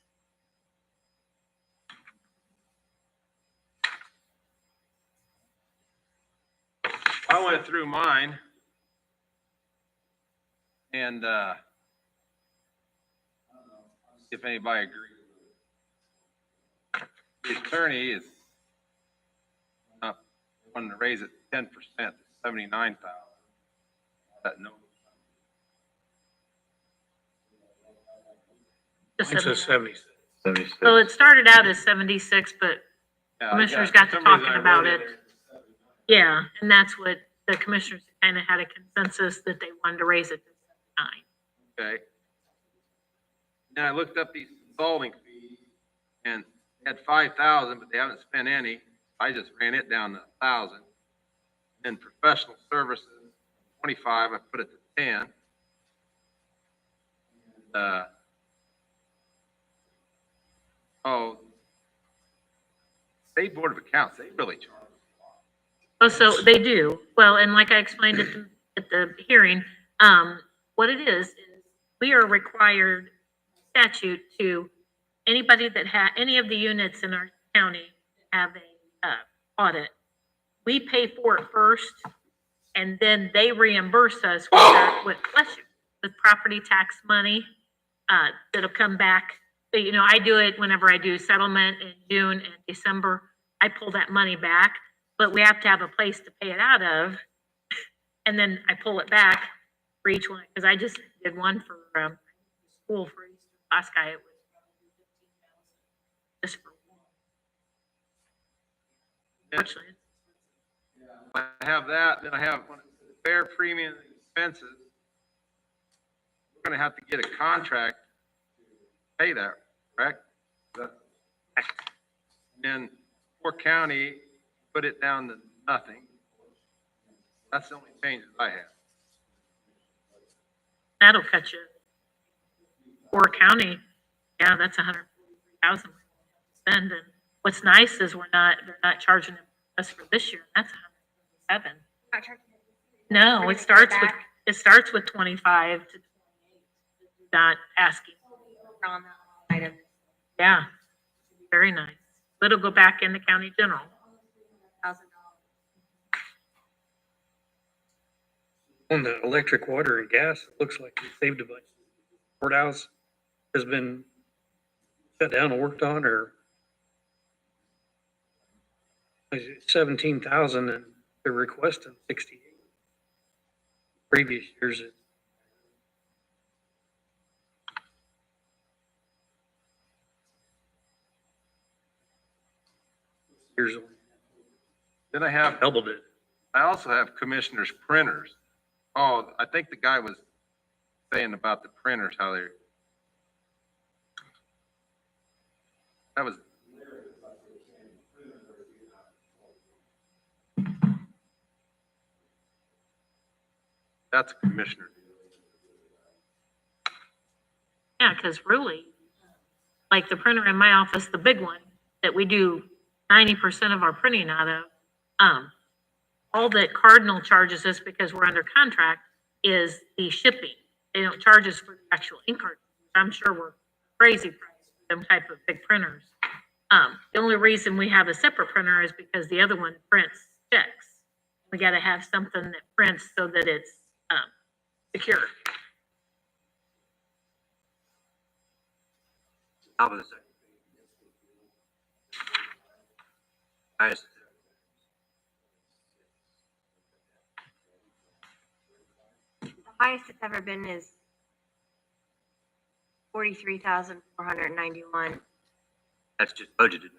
I went through mine and if anybody agrees. The attorney is up, wanting to raise it 10% to 79,000. That no. Just Mine says 76. 76. Well, it started out as 76, but Yeah, I commissioners got to for some reason talking I about wrote it. Yeah, and that's what the commissioners kind of had a consensus that they wanted to raise it to 79. Okay. Then I looked up these consulting fees and had 5,000, but they haven't spent any. I just ran it down to 1,000. Then professional services, 25, I put it to 10. State Board of Accounts, they really charge. Oh, so they do. Well, and like I explained at the hearing, what it is we are required statute to anybody that any of the units in our county have a audit. We pay for it first, and then they reimburse us with property tax money, that'll come back. You know, I do it whenever I do settlement in June and December. I pull that money back, but we have to have a place to pay it out of. And then I pull it back for each one, because I just did one for school for Eastern Pulaski. It was just for. Yeah. Unfortunately, I have that, then I have fair premium expenses. We're gonna have to get a contract to pay that, correct? And Pork County put it down to nothing. That's the only changes I have. that'll cut you. Or county, yeah, that's 140,000 spend. And what's nice is they're not charging us for this year. That's 107. Not charging it. No, We're it gonna starts go with, back. it starts with 25 to 28. Not asking. On that item. Yeah, very nice. It'll go back in the county general. $1,000. On the electric, water, and gas, it looks like we saved a bunch. Courthouse has been shut down and worked on, or 17,000, and they're requesting 68. Previous years, years Then I have, doubled it. I also have commissioners' printers. Oh, I think the guy was saying about the printers, how they're. That was. That's a commissioner. Yeah, because really, like the printer in my office, the big one that we do 90% of our printing out of, all that Cardinal charges us because we're under contract is the shipping. They don't charge us for the actual ink cartridge. I'm sure we're crazy price for them type of big printers. The only reason we have a separate printer is because the other one prints checks. We got to have something that prints so that it's secure. Top of the second. Highest. The highest it's ever been is 43,491. That's just budgeted.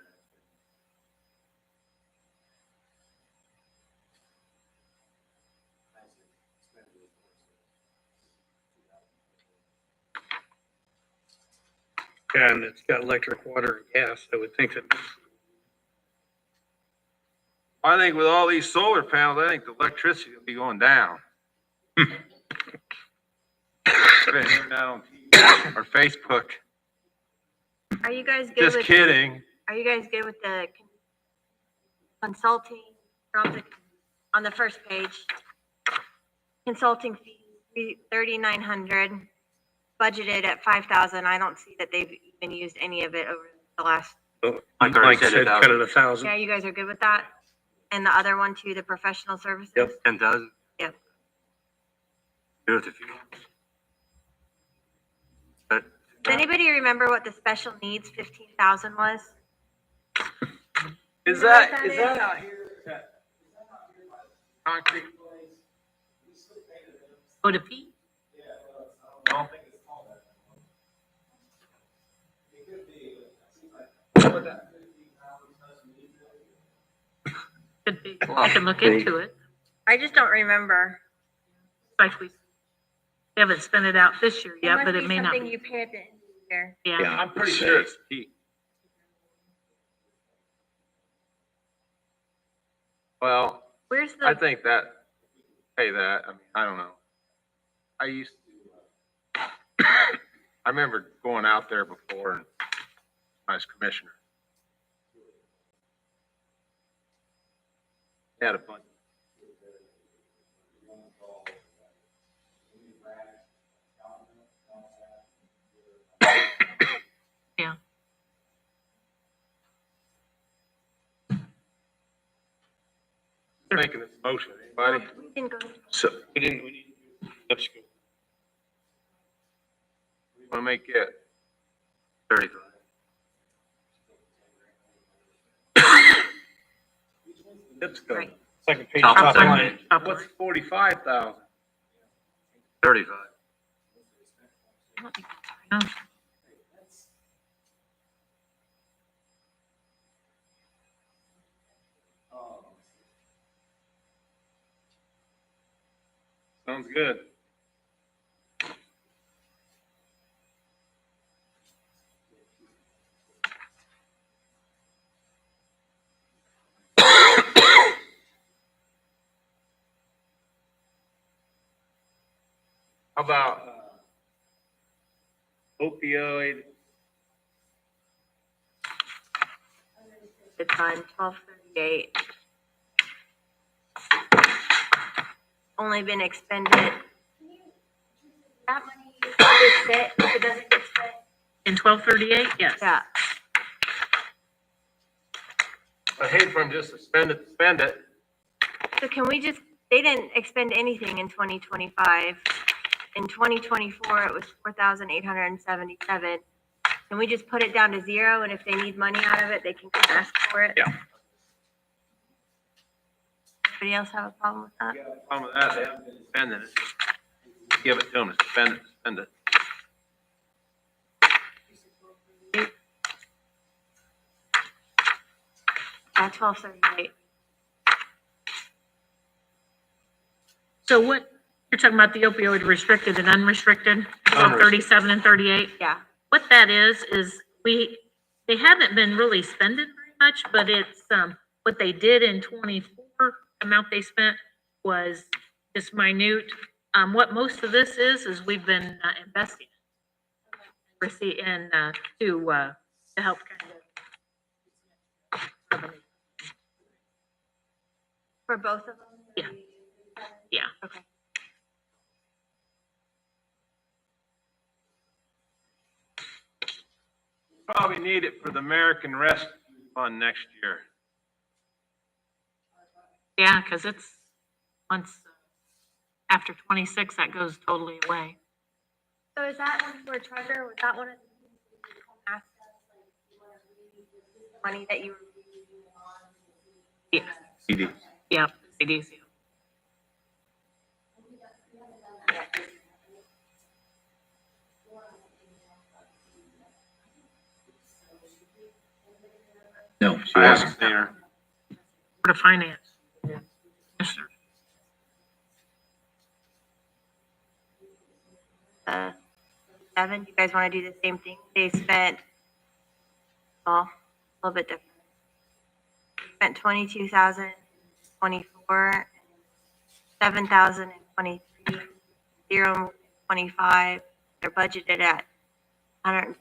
And it's got electric, water, and gas. I would think that I think with all these solar panels, I think the electricity will be going down. Been hearing that on TV or Facebook. Are you guys good Just with? kidding. Are you guys good with the consulting from the, on the first page? Consulting fee, 3,900, budgeted at 5,000. I don't see that they've even used any of it over the last. Mike already Mike said said cut it 1,000. Yeah, you guys are good with that? And the other one too, the professional services? Yep. 10,000? Yep. Do it if you. But Does anybody remember what the special needs 15,000 was? Is You know what that, that is that is? out here? Is that out here by the concrete place? We still painted it. Go to Pete. Yeah, well, I don't think it's called that. It could be, but it seems like. What that 15,000 special needs is? Could be. I can look into it. I just don't remember. Like we haven't spent it out this year yet, must but be it may not something be. you pay at the end of the year. Yeah. I'm pretty sure it's Pete. Well, Where's I the, think that, pay that, I mean, I don't know. I used to, I remember going out there before and I was commissioner. They had a bunch. Yeah. Making this motion, anybody? we didn't go, So, We need, let's go. We want to make it 35. Let's go. right. Second page, Top top of the line. second. Top What's line. 45,000? 35. Oh, Sounds good. How about opioid? It's on 1238. Only been expended. That money gets spent, if it doesn't get spent. In 1238, yes. Yeah, I hate for them just to spend it. so can we just, they didn't expend anything in 2025. In 2024, it was 4,877. Can we just put it down to zero, and if they need money out of it, they can come ask for it? Yeah. Anybody else have a problem with that? Problem with that, they haven't been spending it. Give it to them to spend it. At 1238. So what, you're talking about the opioid restricted and unrestricted, 37 and 38? Yeah. What that is they haven't been really spending very much, but it's, what they did in 24, amount they spent was just minute. What most of this is we've been investing in, to help kind of. For both of them? Yeah. Yeah. Okay. Probably need it for the American Rescue Fund next year. Yeah, because it's once, after 26, that goes totally away. So is that one for treasure? Was that one of the things that you asked us, like, you want to read, was this the money that you were reading on? Yeah. CD. Yeah, CDs. No, she I hasn't. haven't seen her. Board of Finance. Commissioner. 7, you guys want to do the same thing? They spent, well, a little bit different. Spent 22,000 in 24, 7,000 in 23, 0 in 25. They're budgeted at 100.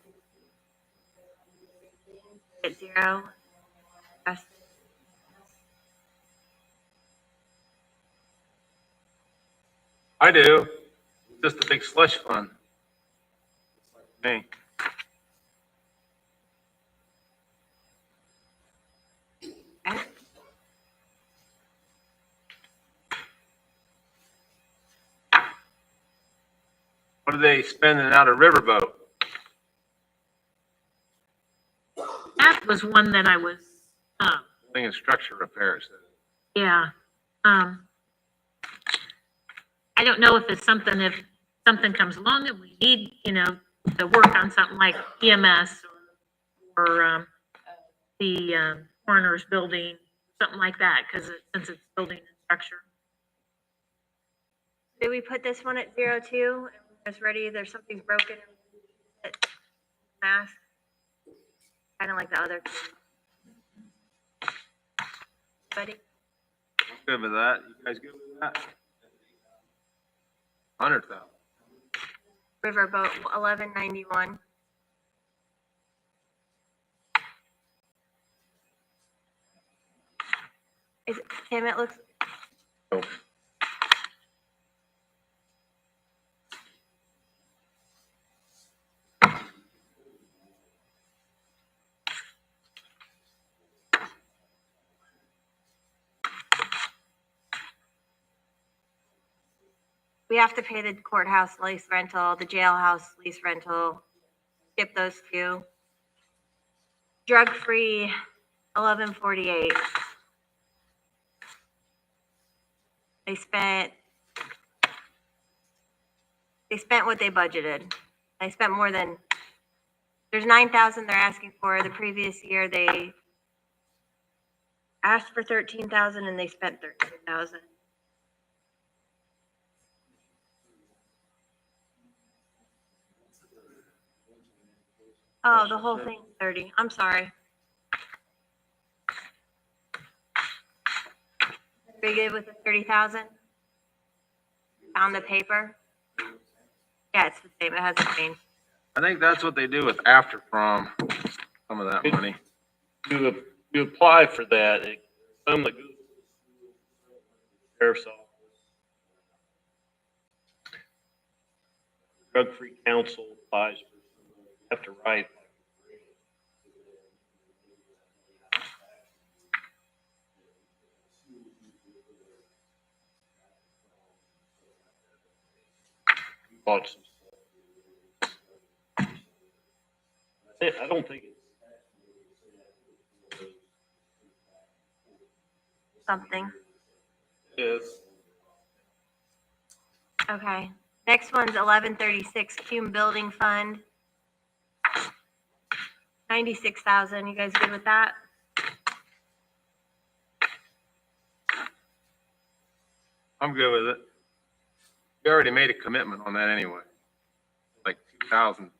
At 0. Rest- I do. Just a big slush fund. Me. Okay. What are they spending out of Riverboat? That was one that I was, Thing of structure repairs. yeah. I don't know if it's something, if something comes along that we need, to work on something like EMS or the coroner's building, something like that, because since it's building and structure. Did we put this one at 0 too? And when it's ready, there's something's broken. Mask. Kind of like the other. Buddy, Good with that. You guys good with that? 100,000. Riverboat 1191. Is it, Tim, it looks, Oh. we have to pay the courthouse lease rental, the jailhouse lease rental. Skip those two. Drug-free 1148. They spent what they budgeted. They spent more than, there's 9,000 they're asking for. The previous year, they asked for 13,000 and they spent 13,000. Oh, the whole thing, 30. I'm sorry. Are you good with the 30,000? On the paper? Yeah, it's the same. It hasn't changed. I think that's what they do with after prom, some of that money. You apply for that, some that goes to the sheriff's office. Drug-free council applies for, you have to write. Bought some stuff. I don't think it's. Something. Is. Okay. Next one's 1136 Cume Building Fund. 96,000. You guys good with that? I'm good with it. We already made a commitment on that anyway. Like 2027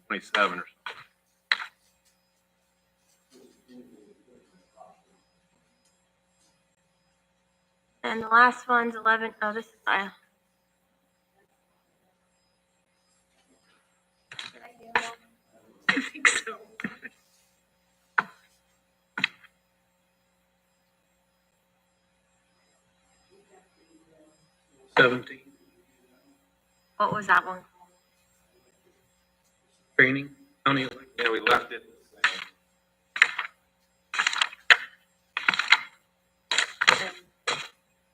27. or something. And the last one's 11. Oh, this is. I think so. $17, What was that one? training, county election. Yeah, we left it.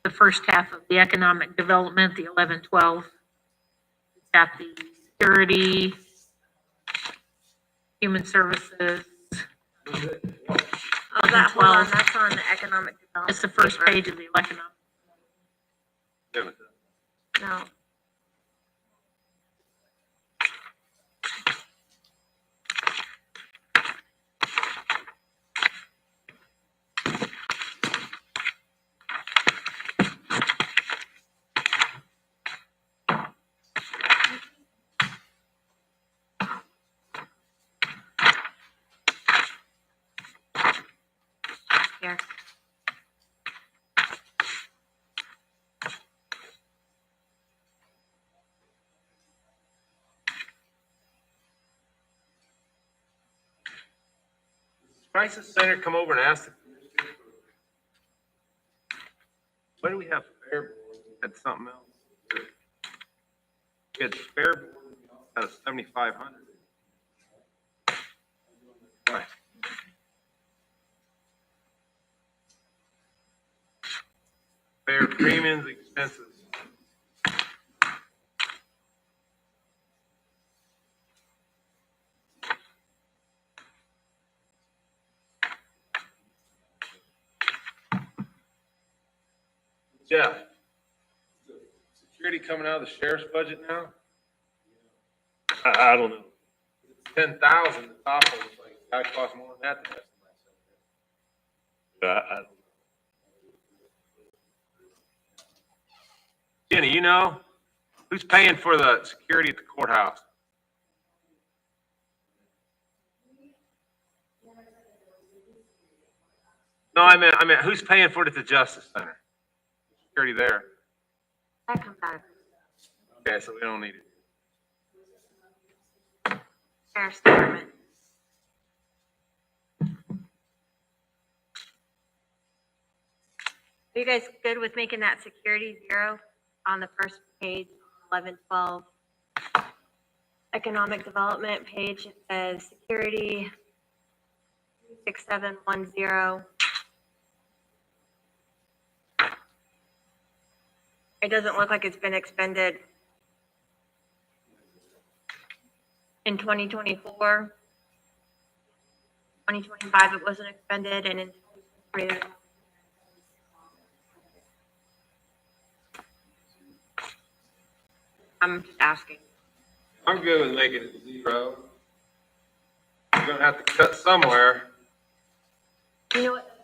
The first half of the economic development, the 1112. It's got the security, human services. Oh, that, hold on, 12. that's on the economic development. It's the first paper. page of the economic. Good with it. No. Here. Crisis Center come over and ask the commissioner. Why do we have fair board? Had something else. We had fair board out of 7,500. Right. Fair premiums, expenses. Jeff, security coming out of the sheriff's budget now? I don't know. 10,000, the top one was like, that costs more than that to have somebody. I don't know. Jenny, you know, who's paying for the security at the courthouse? No, I meant, who's paying for it at the Justice Center? Security there. That comes out of Okay, so we don't need it. Sheriff's Department. Are you guys good with making that security 0 on the first page, 1112? Economic development page, it says security 6710. It doesn't look like it's been expended in 2024. 2025, it wasn't expended, and in 2023, I'm just asking. I'm good with making it 0. We're gonna have to cut somewhere. You know what?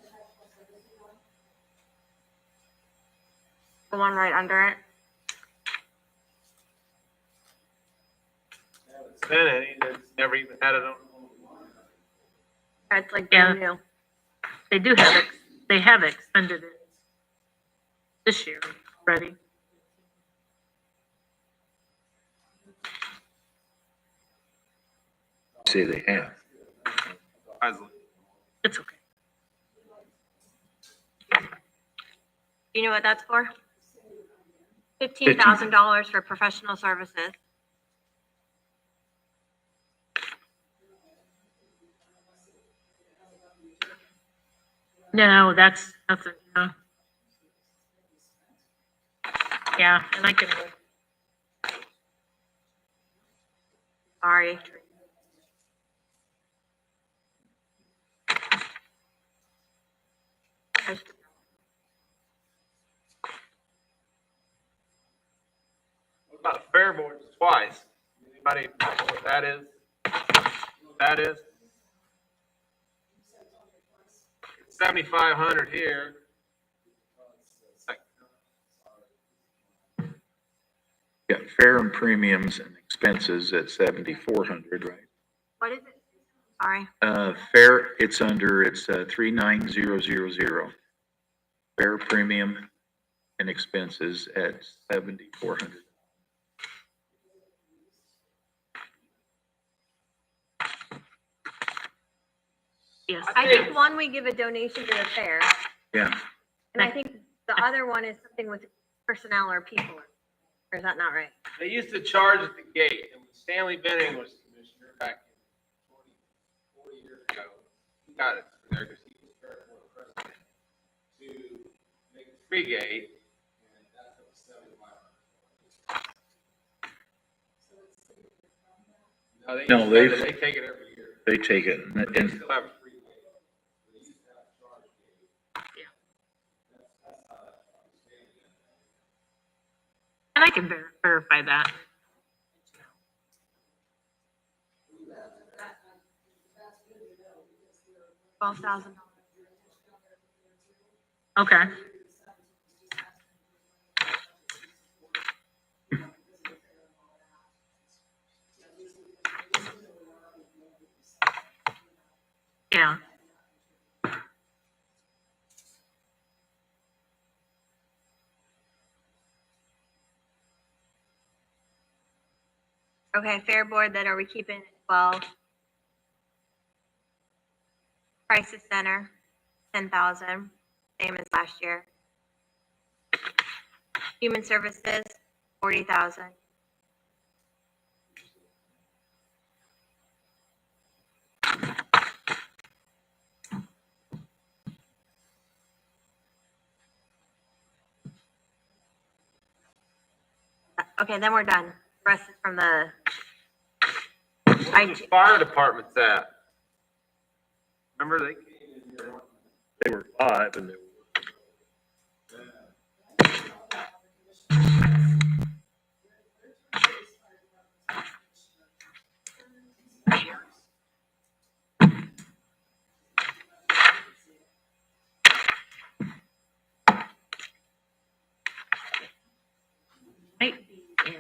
The one right under it. spent any, that's never even had it on. That's like Yeah. brand new. They do have it, they have expended it this year already. Say they have. It's okay. You know what that's for? $15,000 for professional services. No, that's nothing, no. Yeah, and I can, Sorry. What about the fair board twice? Anybody know what that is? What that is? 7,500 here. Got fare and premiums and expenses at 7,400, right? What is it? Sorry. Fare, it's 39000. Fare premium and expenses at 7,400. yes. I think one, we give a donation to the fair, Yeah, and I think the other one is something with personnel or people. Or is that not right? They used to charge at the gate, and when Stanley Benning was commissioner back in 40 years ago, he got it through there because he was fair board president to make a free gate, and that's what 7,500. No, They they've- take it every year. they take it They and still have a free gate. They used to have a charge gate. Yeah. That's how that understanding is. And I can verify that. $12,000. Okay. Yeah. Okay, fair board, then are we keeping 12? Crisis center, 10,000, same as last year. Human services, 40,000. Okay, then we're done. The rest is from the Where's the fire department's at? Remember they came in here. They were 5 and they were. Might be in.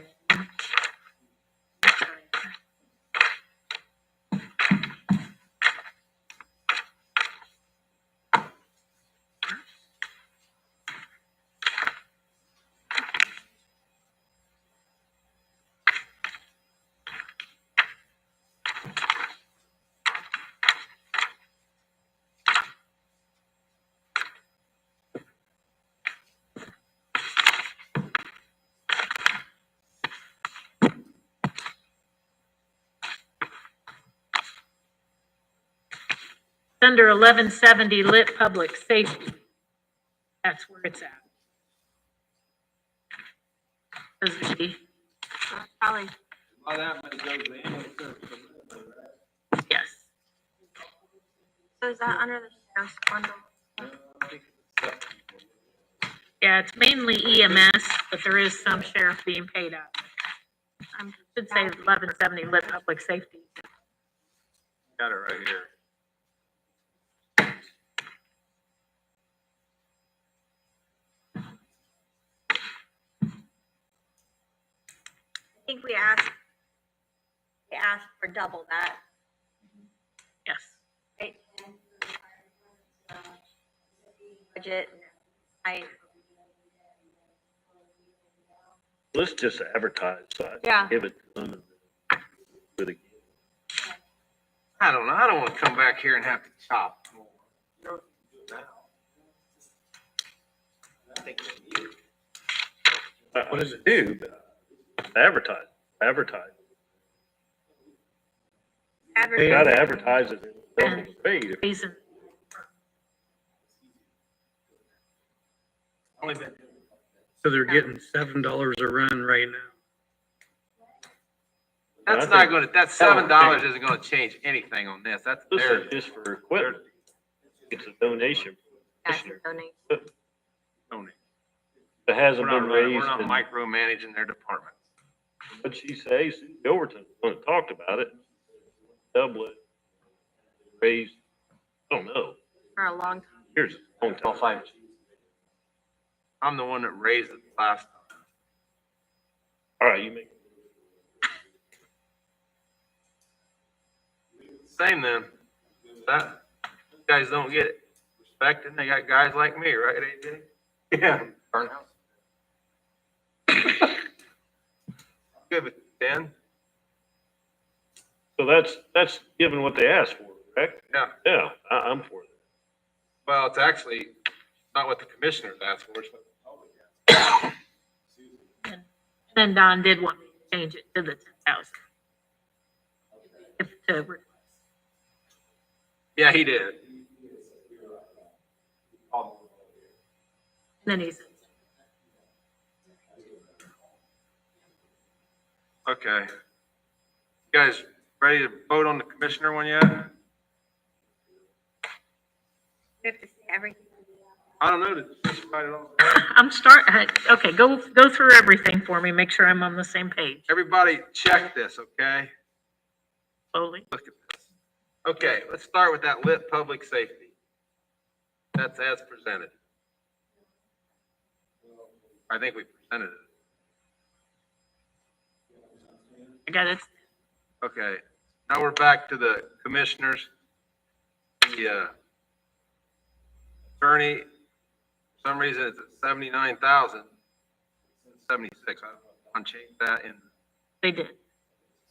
Under 1170 lit public safety. That's where it's at. probably, Well, that money goes to ambulance service. Yes. so is that under the sheriff's bundle? Yeah, it's mainly EMS, but there is some sheriff being paid out. Should say 1170 lit public safety. Got it right here. I think we asked They asked for double that, Yes. right? Budget, I, Let's just advertise, so I Yeah. give it to them. For the, I don't know. I don't want to come back here and have to chop more. You don't do it now. I think they need it. what does it do? Advertise. You gotta advertise it. Double the rate. Reason. Only been So they're getting $7 a run right now. That's I not think- gonna, that $7 isn't gonna change anything on this. That's This their, is just for equipment. It's a donation. that's a donation. donation. It hasn't We're been not running- raised. We're not and micromanaging their departments. What'd she say? Susan Overton, when it talked about it, double it, raised, I don't know, For a long time. here's, on top five. I'm the one that raised it last time. All right, you make. Same then. That, you guys don't get it. Respect, and they got guys like me, right, AJ? Yeah. Burn house. Good with 10. So that's given what they asked for, correct? Yeah. Yeah, I'm for that. Well, it's actually not what the commissioners asked for, it's what the public asked. And then Don did want me to change it to the 10,000. If to request. Yeah, he did. Then he said, Okay. You guys ready to vote on the commissioner one yet? We have to say everything. I don't know, did you write it all? okay, go through everything for me, make sure I'm on the same page, Everybody check this, okay? slowly. Look at this. Okay, let's start with that lit public safety. That's as presented. I think we presented it. I got it. Okay, now we're back to the commissioners. The attorney, for some reason it's at 79,000. 76, I want to change that in They did,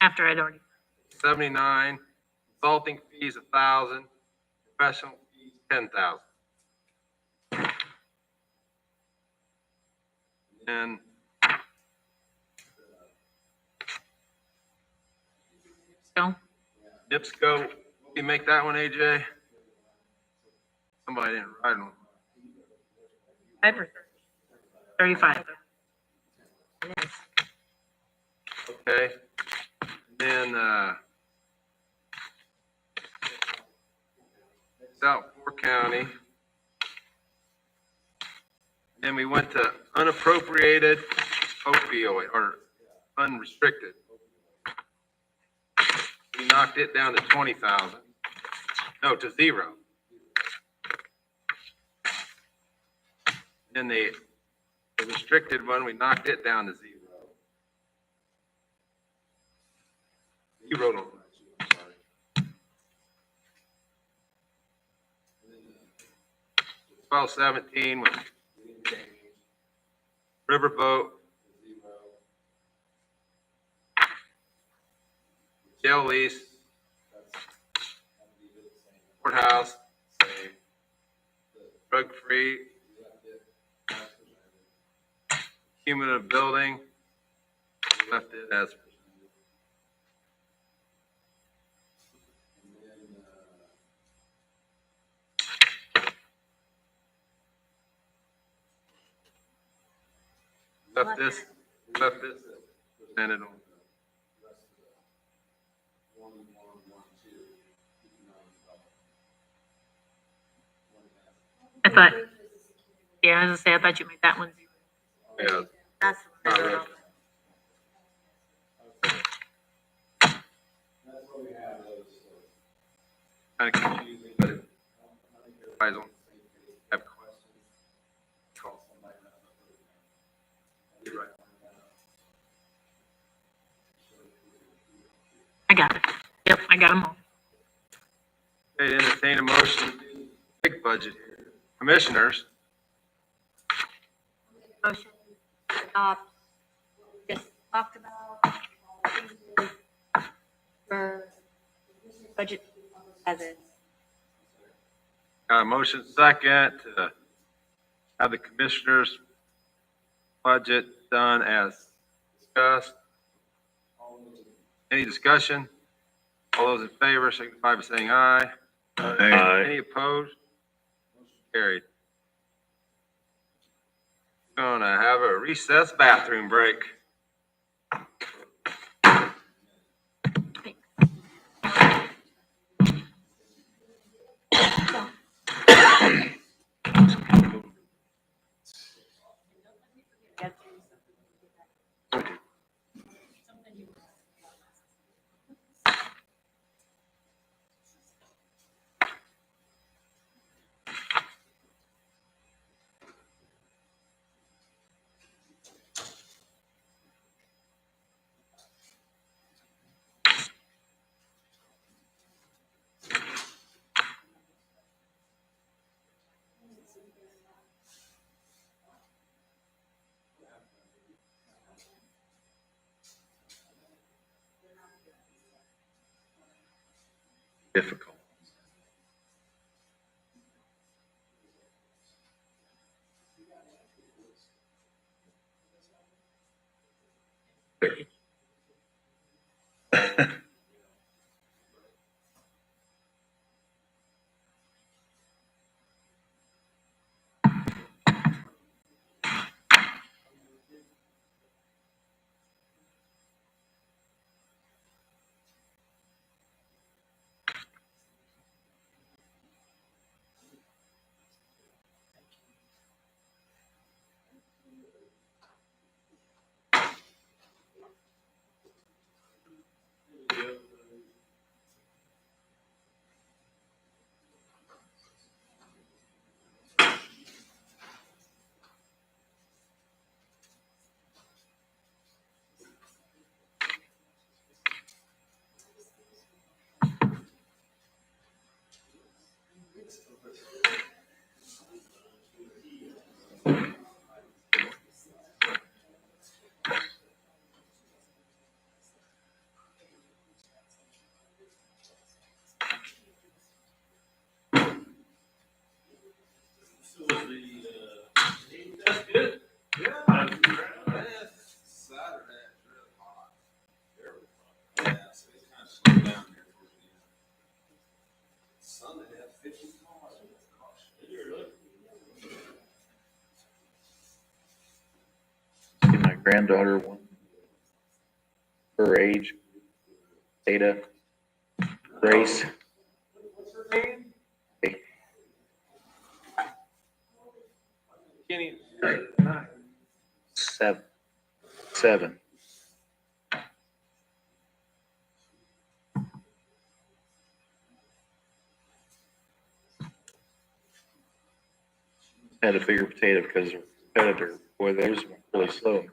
after I'd already. 79, consulting fees 1,000, professional fees 10,000. And So, NIPSCO, you make that one, AJ? Somebody didn't write them. 5 or 35. It is. Okay. Then, South Fork County. Then we went to unappropriated opioid, or unrestricted. We knocked it down to 20,000. No, to 0. Then the restricted one, we knocked it down to 0. You wrote on that, I'm sorry. 1217 was riverboat. Jail lease. Courthouse, same. Drug-free. Cumulative building, left it as presented. Left this presented on. I thought, yeah, I was gonna say, I thought you made that one. Yeah. That's. Not really. Kind of confusing, but it, I don't have questions. Call somebody. You're right. I got it. Yep, I got them all. Okay, entertain a motion to do big budget. Commissioners, Motion to adopt, just talked about, for budget as is. got a motion second to have the commissioners' budget done as discussed. Any discussion? All those in favor signify by saying aye. Aye. Any opposed? Motion carried. Gonna have a recess bathroom break. Difficult. See my granddaughter, her age, Ada, Grace. Hey, Kenny, 7. Had to figure potato because her competitor, boy, theirs went really slow.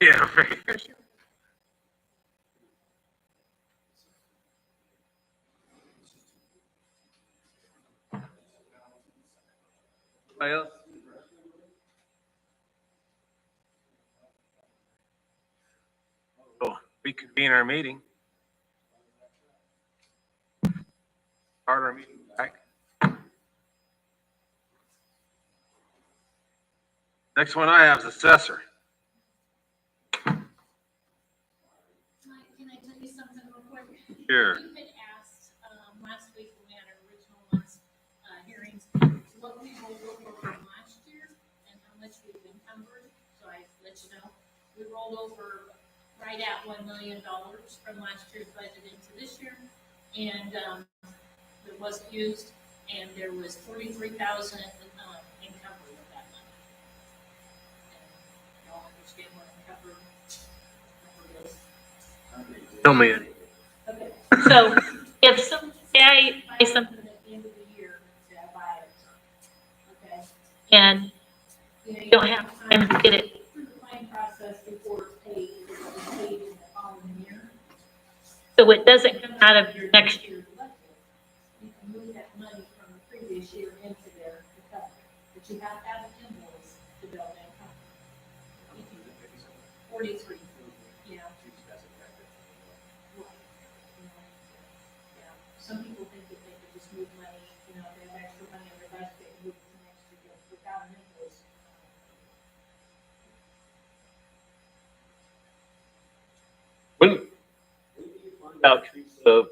yeah, right. Anybody else? We'll reconvene our meeting. Start our meeting back. Next one I have is assessor. Can I tell you something real quick? Sure. You had asked, last week when we had our original last, hearings, what we rolled over from last year and how much we've encumbered, so I let you know. We rolled over right at $1 million from last year's budget into this year, and, that wasn't used, and there was 43,000 encumbered with that money. And y'all understand what encumbered is? Tell me, Okay, so if some, say I buy something at the end of the year, say I buy it, okay, and you don't have time to get it through the claim process before it's paid, because it'll be paid in the following year. So it doesn't come out of your next year's budget. You can move that money from the previous year into there to cover it, but you have to have an invoice to bill that company. 43, yeah. Yeah, some people think that they could just move money, you know, if they have extra money in their budget, they can move it to next year without an invoice. When do you find out, Teresa?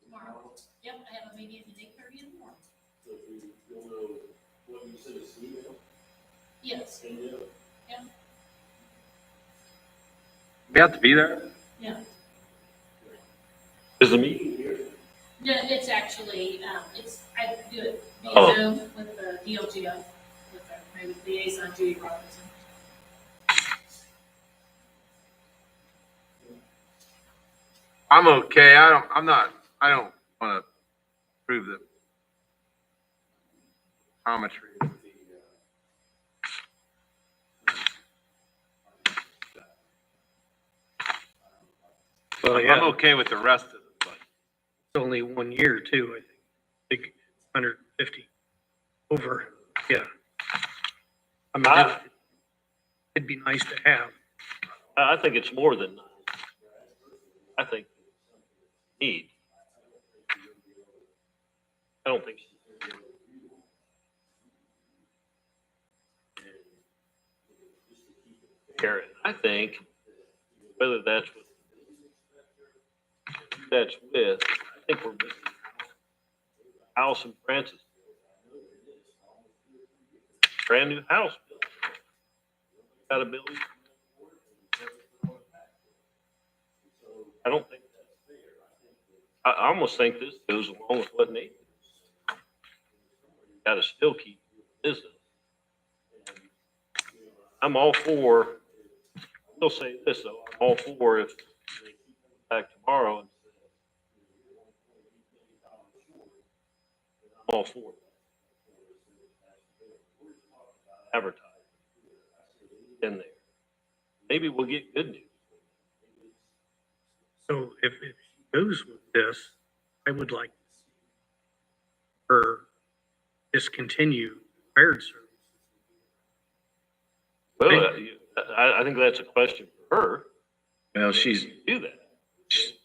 Tomorrow, yep, I have a meeting at 8:30 in the morning. You'll know what you sent us an email. Yes, yeah, We have to be there? yeah. Is the meeting here? No, it's actually, I do it via Oh. Zoom with the DLGF, with maybe liaison Judy Robinson. I'm okay. I don't want to prove the geometry. Well, I'm yeah, okay with the rest of it, but it's only 1 year too, I think. 150 over, yeah. I mean, it'd be nice to have. I think it's more than nice. I think need. I don't think. Karen, I think whether that's with, I think we're missing House and Francis. Brand new house. Got a building. I don't think that's fair. I almost think this goes along with what Nate did. Got to still keep business. I'm all for, I'll say this though, I'm all for if they keep back tomorrow and I'm all for it. Advertise in there. Maybe we'll get good news. So if it goes with this, I would like to see her discontinue hired services. Well, I think that's a question for her. Well, she's, Do that.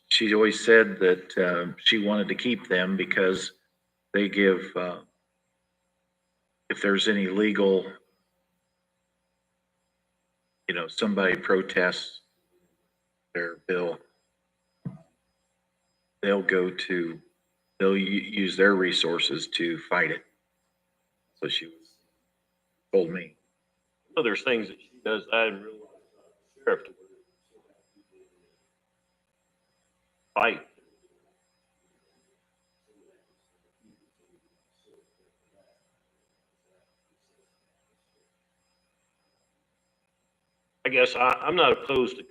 she always said that, she wanted to keep them because they give, if there's any legal, you know, somebody protests their bill, they'll use their resources to fight it. So she told me. Well, there's things that she does I didn't realize. Sheriff to fight. I guess I'm not opposed to.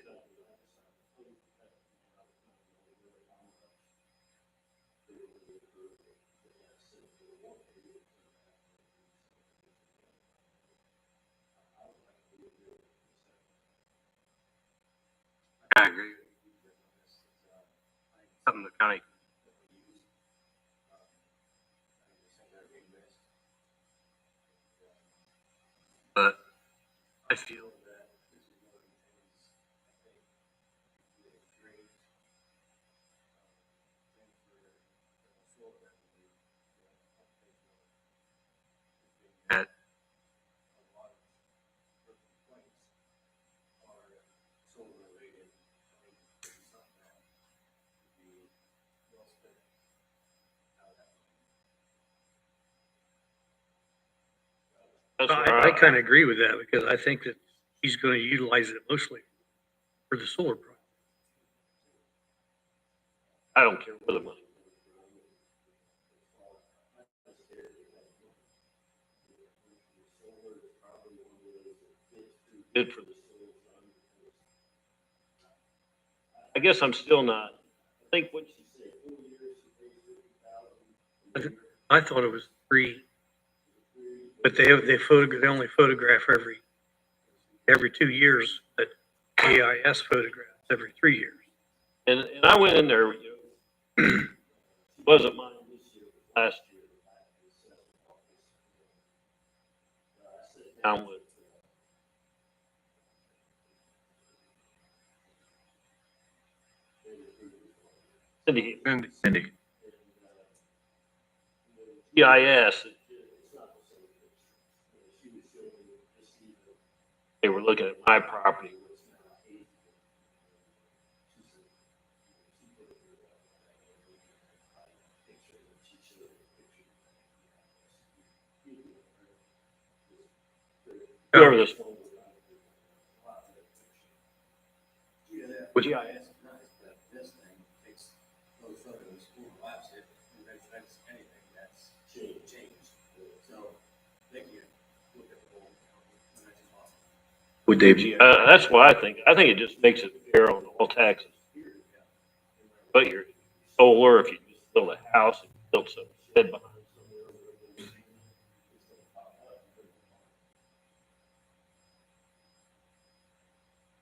I agree. Something the county. But I feel that this is one of the things I think that a lot of her complaints are solar related. I think it's something that would be well spent out of that money. That's where I kind of agree with that because I think that he's going to utilize it mostly for the solar project. I don't care where the money. Good for the. I guess I'm still not, I think what she said, 4 years, she paid 50,000. I thought it was 3, but they only photograph every 2 years, but AIS photographs every 3 years. And I went in there, you know, it wasn't mine this year, but last year. I sat down with Cindy, Cindy, GIS. They were looking at my property. Whoever this one was. GIS is nice, but this thing takes those photos, overlaps it, and that's anything that's changed. So they can look at the whole, and that's awesome. would they, That's why I think it just makes it fair on all taxes. But your solar, if you just build a house and build some shed behind somewhere.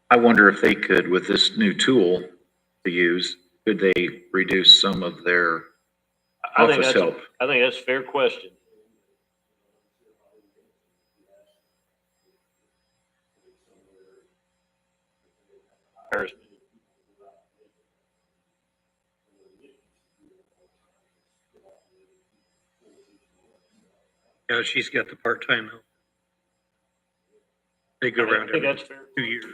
I wonder if they could, with this new tool to use, could they reduce some of their I think office that's, help? I think that's a fair question. Yeah, she's got the part-time help. They go I around think every that's fair. 2 years.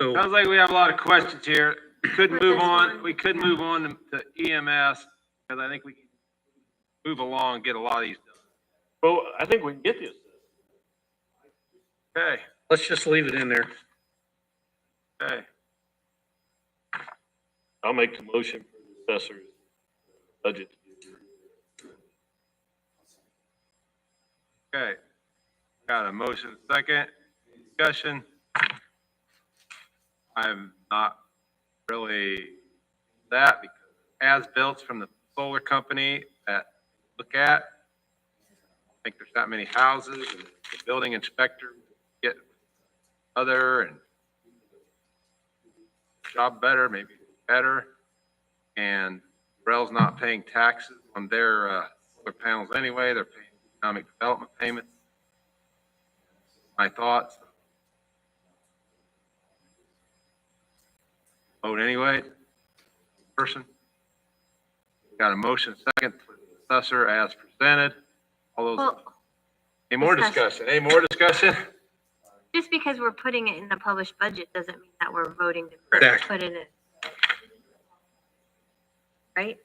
So, Sounds like we have a lot of questions here. We could move on to EMS, because I think we can move along and get a lot of these Well, I think we can get this. done. Okay, let's just leave it in there. okay. I'll make the motion for the assessor's budget. Okay, got a motion, second, discussion. I'm not really that, because as-built from the solar company that look at, I think there's not many houses, and the building inspector get other and job better, maybe better, and Rel's not paying taxes on their solar panels anyway, they're paying economic development payments. My thoughts. Vote anyway. Person. Got a motion second for the assessor as presented. All those, Well, any more discussion? Any more discussion? just because we're putting it in the published budget doesn't mean that we're voting to Exactly. put it in. Right?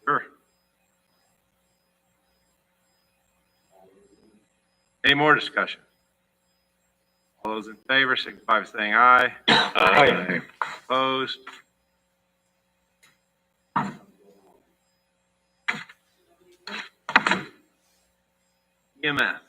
Sure. Any more discussion? All those in favor, signify by saying aye. Aye. Opposed? EMS.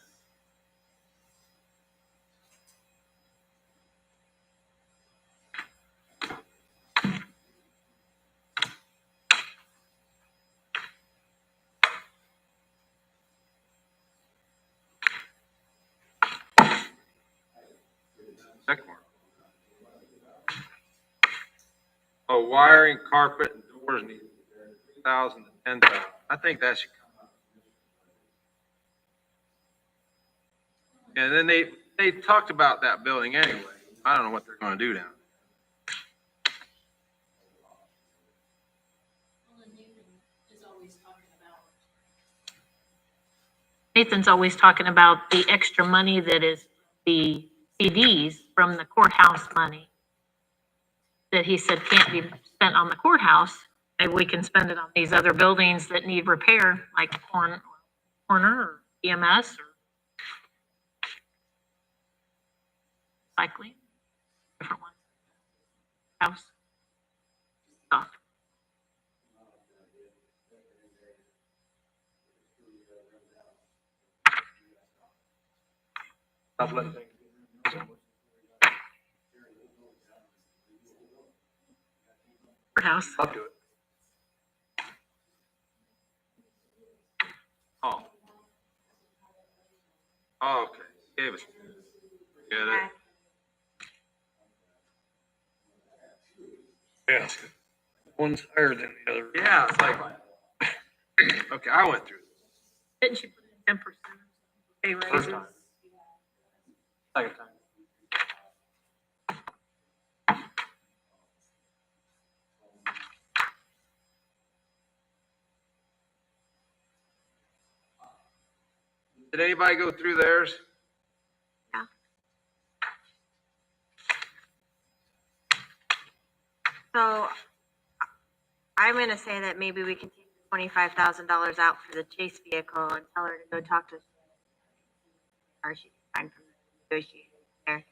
Second one. Oh, wiring, carpet, and doors need 3,000 to 10,000. I think that should come up. And then they talked about that building anyway. I don't know what they're gonna do down Well, and Nathan is always talking about, Nathan's always talking about the extra money that is the CDs from the courthouse money that he said can't be spent on the courthouse. Maybe we can spend it on these other buildings that need repair, like corner or EMS or cycling. House. Oh, Stop letting things. courthouse. I'll do it. Oh. Oh, okay. Gave us. Get it. Okay. Yeah. One's higher than the other. Yeah, it's like, okay, I went through. Didn't you put in 10% pay First raises? time. Second time. Did anybody go through theirs? Yeah. So I'm gonna say that maybe we can take $25,000 out for the chase vehicle and tell her to go talk to. Or she can find from the negotiator there.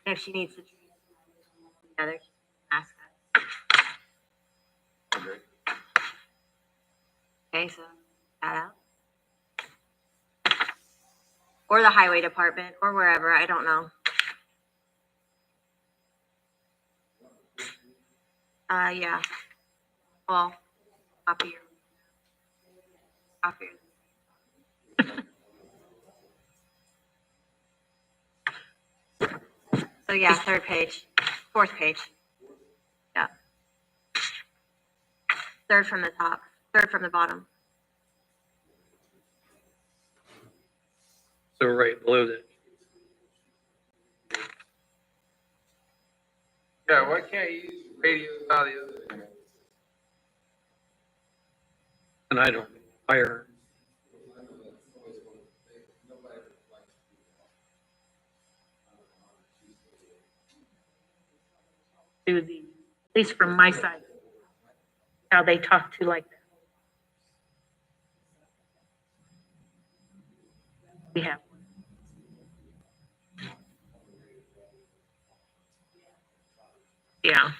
And if she needs to train together, she can ask us. Okay. Okay, so that out. Or the highway department, or wherever, I don't know. Yeah. Well, copy your. Copy your. So yeah, third page, fourth page. Yeah. Third from the top, third from the bottom. So right below that. Yeah, why can't you use radio out of the other thing? And I don't hire her. Do the, at least from my side, how they talk to like that. We have. Yeah.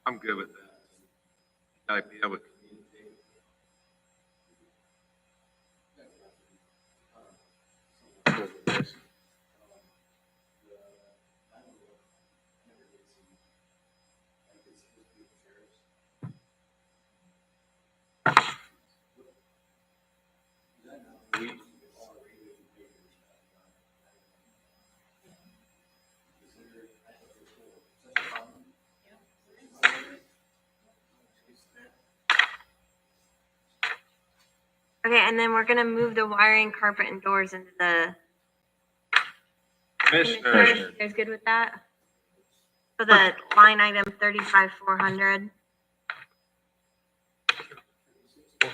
I'm good with that. I'd be able to communicate. Okay, and then we're gonna move the wiring, carpet, and doors into the. Commissioners, You guys good with that? So the line item 35,400. Oh,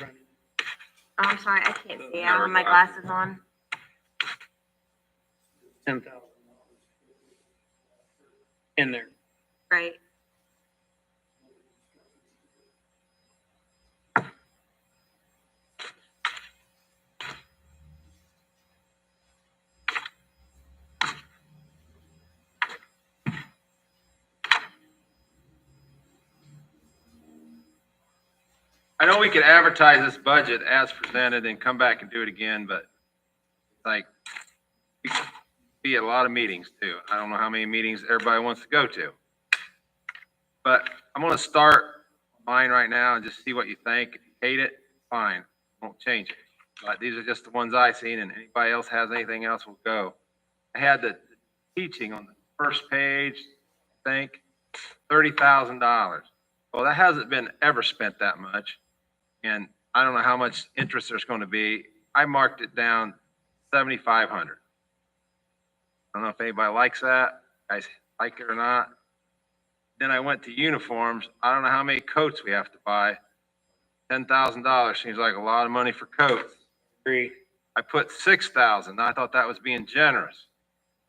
I'm sorry, I can't see. I don't have my glasses on. 10,000 in there. Right. I know we could advertise this budget as presented and come back and do it again, but like, we could be at a lot of meetings too. I don't know how many meetings everybody wants to go to. But I'm gonna start mine right now and just see what you think. If you hate it, fine, won't change it. But these are just the ones I seen, and anybody else has anything else, will go. I had the teaching on the first page, I think, $30,000. Well, that hasn't been ever spent that much. And I don't know how much interest there's going to be. I marked it down 7,500. I don't know if anybody likes that. Guys like it or not. Then I went to uniforms. I don't know how many coats we have to buy. $10,000 seems like a lot of money for coats. Agree. I put 6,000. I thought that was being generous,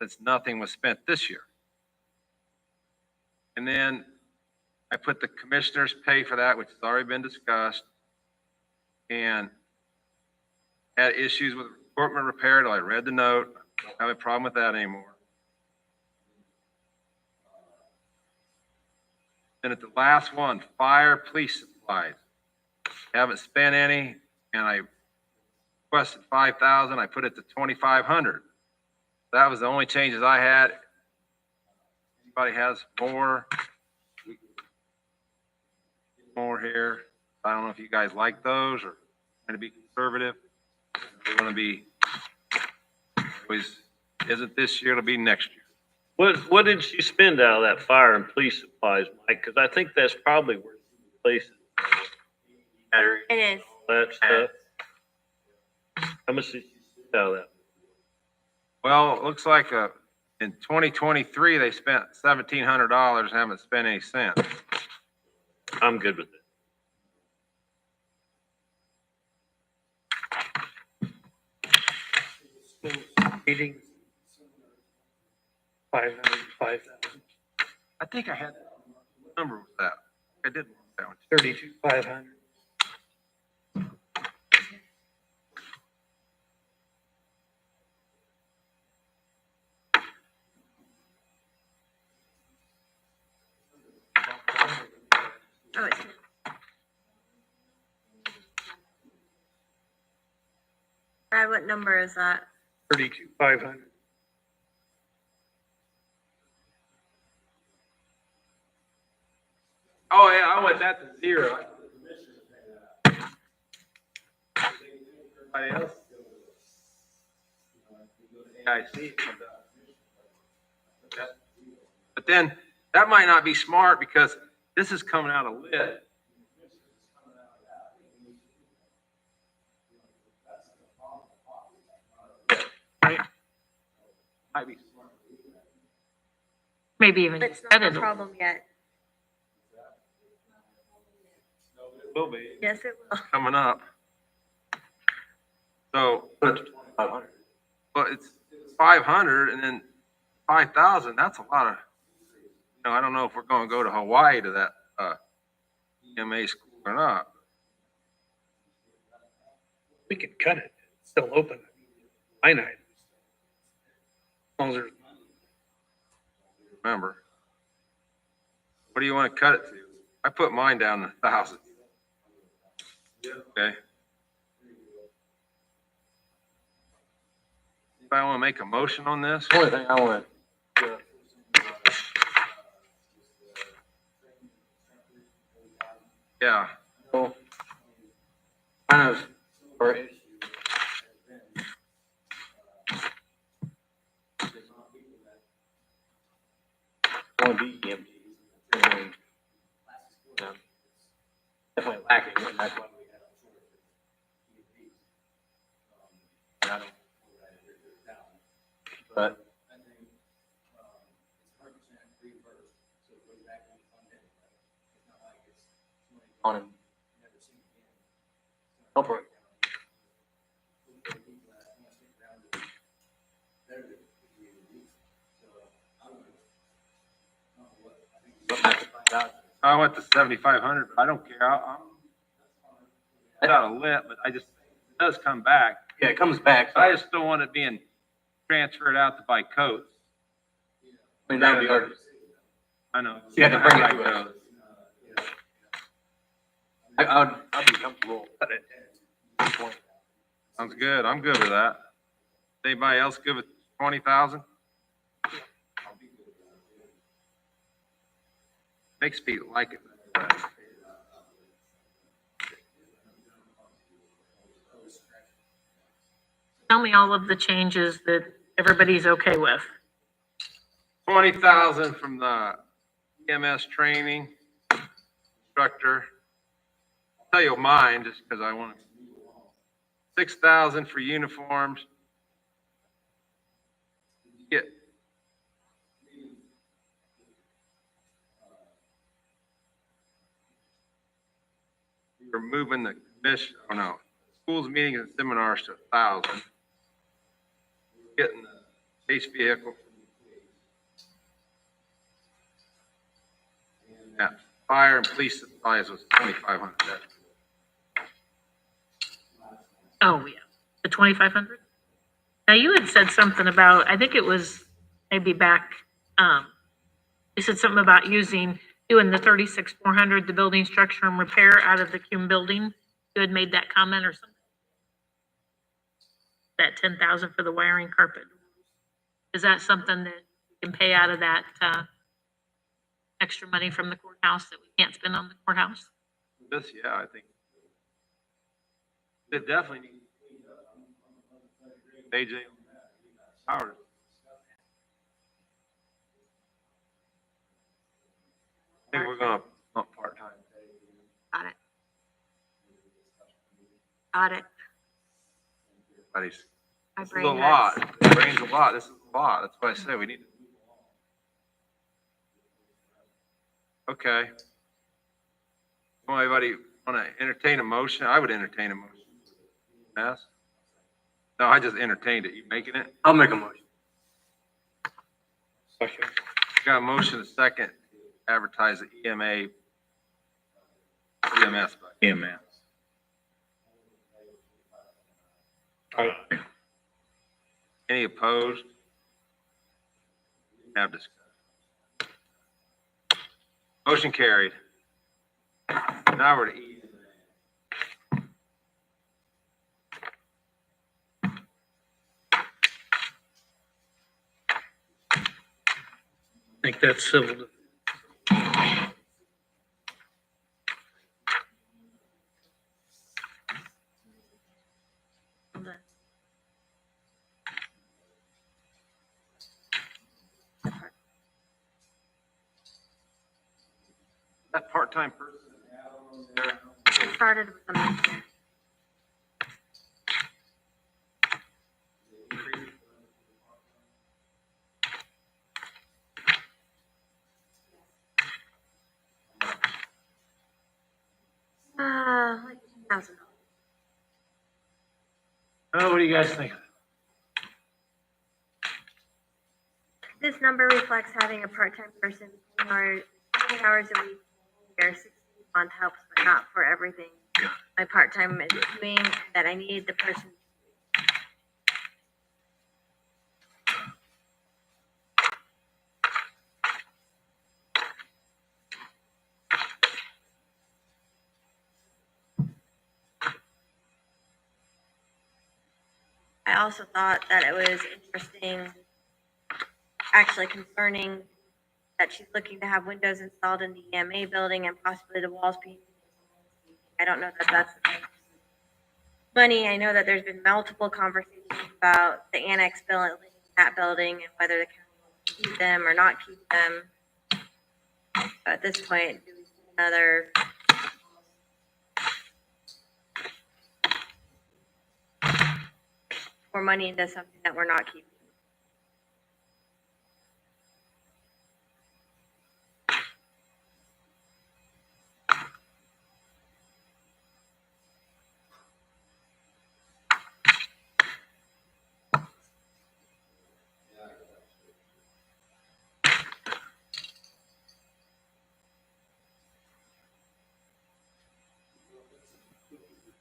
since nothing was spent this year. And then I put the commissioners pay for that, which has already been discussed. And had issues with equipment repair till I read the note. Don't have a problem with that anymore. Then at the last one, fire police supplies. Haven't spent any, and I requested 5,000, I put it to 2,500. That was the only changes I had. Anybody has more? More here. I don't know if you guys like those or trying to be conservative. We're gonna be, always, isn't this year, it'll be next year. What did she spend out of that fire and police supplies, Mike? Because I think that's probably where she places It is. that stuff. How much did she spend out of that? Well, it looks like, in 2023, they spent $1,700, haven't spent any cents. I'm good with it. Meeting. 5,000. I think I had, what number was that? I did that one. 32,500. Oh, it's. Brad, what number is that? 32,500. Oh, yeah, I went that to zero. Everybody else? AIC. But then, that might not be smart because this is coming out of lit. Might be smart. Maybe even It's just not a edit it. problem yet. Will be. Yes, it will. Coming up. So, but, well, it's 500 and then 5,000, that's a lot of, I don't know if we're gonna go to Hawaii to that, EMA school or not. We can cut it. It's still open. Line item. As long as there's Remember. What do you wanna cut it to? I put mine down to 1,000. Okay. Anybody wanna make a motion on this? The only thing I want to. Yeah. Kind of, our issue has been, want to be EMTs, and definitely lacking, and that's why we have a shortage of EMTs. And I don't hold that in your town, but I think, it's 100% reimbursed, so it goes back to the fund anyway. It's not like it's on and never seen again. Help her. I went to 7,500, but I don't care. It's out of lit, but it does come back. Yeah, it comes back. I just don't want it being transferred out to buy coats. I mean, that would be hard. I know. You have to bring it I to us. know. I'd be comfortable. Sounds good. I'm good with that. Anybody else good with 20,000? Makes people like it. Tell me all of the changes that everybody's okay with. 20,000 from the EMS training instructor. I'll tell you mine just because I want to. 6,000 for uniforms. Get. We're moving the commission, oh no, schools, meetings and seminars to 1,000. Getting the chase vehicle. Yeah, fire and police supplies was 2,500. Oh, yeah, the 2,500? Now, you had said something about, I think it was maybe back, you said something about using doing the 36,400, the building structure and repair out of the Cume building. You had made that comment or something? That 10,000 for the wiring carpet. Is that something that you can pay out of that, extra money from the courthouse that we can't spend on the courthouse? This, yeah, I think. It definitely needs. AJ. Howard. I think we're gonna pump part-time. Got it. Got it. Everybody's, My this is a brain lot. hurts. The brain's a lot. This is a lot. That's why I say we need to. Okay. Well, anybody wanna entertain a motion? I would entertain a motion. Yes? No, I just entertained it. You making it? I'll make a motion. Second. Got a motion, a second, to advertise the EMS budget. EMS. Any opposed? Have discussion. Motion carried. Now we're to E. I think that's civil. Hold on. That part-time person. It started with something. Like $1,000. Oh, what do you guys think? This number reflects having a part-time person or 20 hours a week or 16 a month helps, but not for everything. My part-time is doing that I need the person. I also thought that it was interesting, actually concerning, that she's looking to have windows installed in the EMA building and possibly the walls painted. I don't know that that's money. I know that there's been multiple conversations about the annex building, that building, and whether the county wants to keep them or not keep them. But at this point, do we put another more money into something that we're not keeping?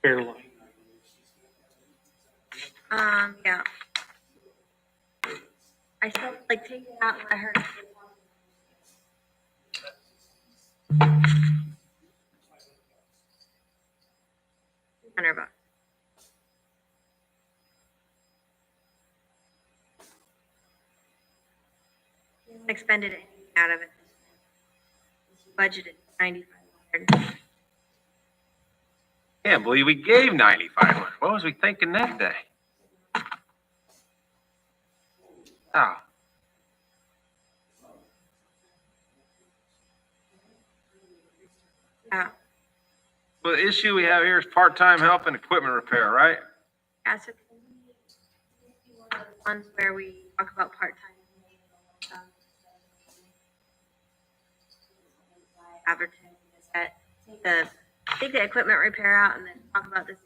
Airline. Yeah. I still like take it out and let her. $100. She hasn't expended anything out of it. She budgeted 9,500. Can't believe we gave 9,500. What was we thinking that day? Oh. Yeah. Well, the issue we have here is part-time help and equipment repair, right? Yeah, so can we do one of the ones where we talk about part-time? Advertising is that, take the equipment repair out and then talk about this.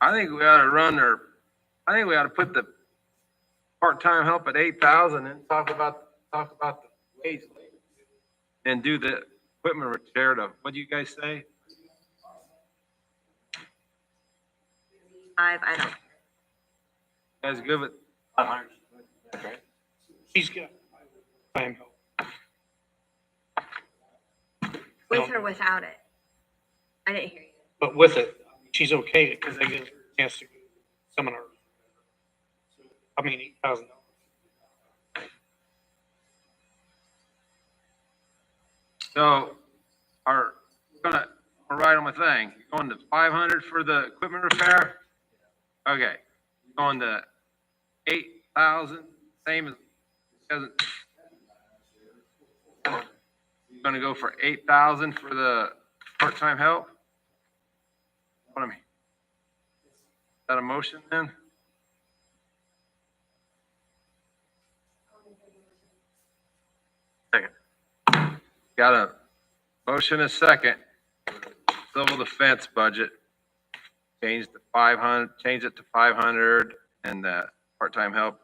I think we ought to put the part-time help at 8,000 and talk about the wage. And do the equipment repair to, what do you guys say? I don't. You guys good with? She's got time help. With or without it? I didn't hear you. But with it, she's okay because they get a chance to go to seminar. I mean, $8,000. So, we're write on my thing, going to 500 for the equipment repair? Okay, going to 8,000, same as, gonna go for 8,000 for the part-time help? What I mean? Is that a motion then? Second. Got a motion and a second. Civil defense budget. Change it to 500 and the part-time help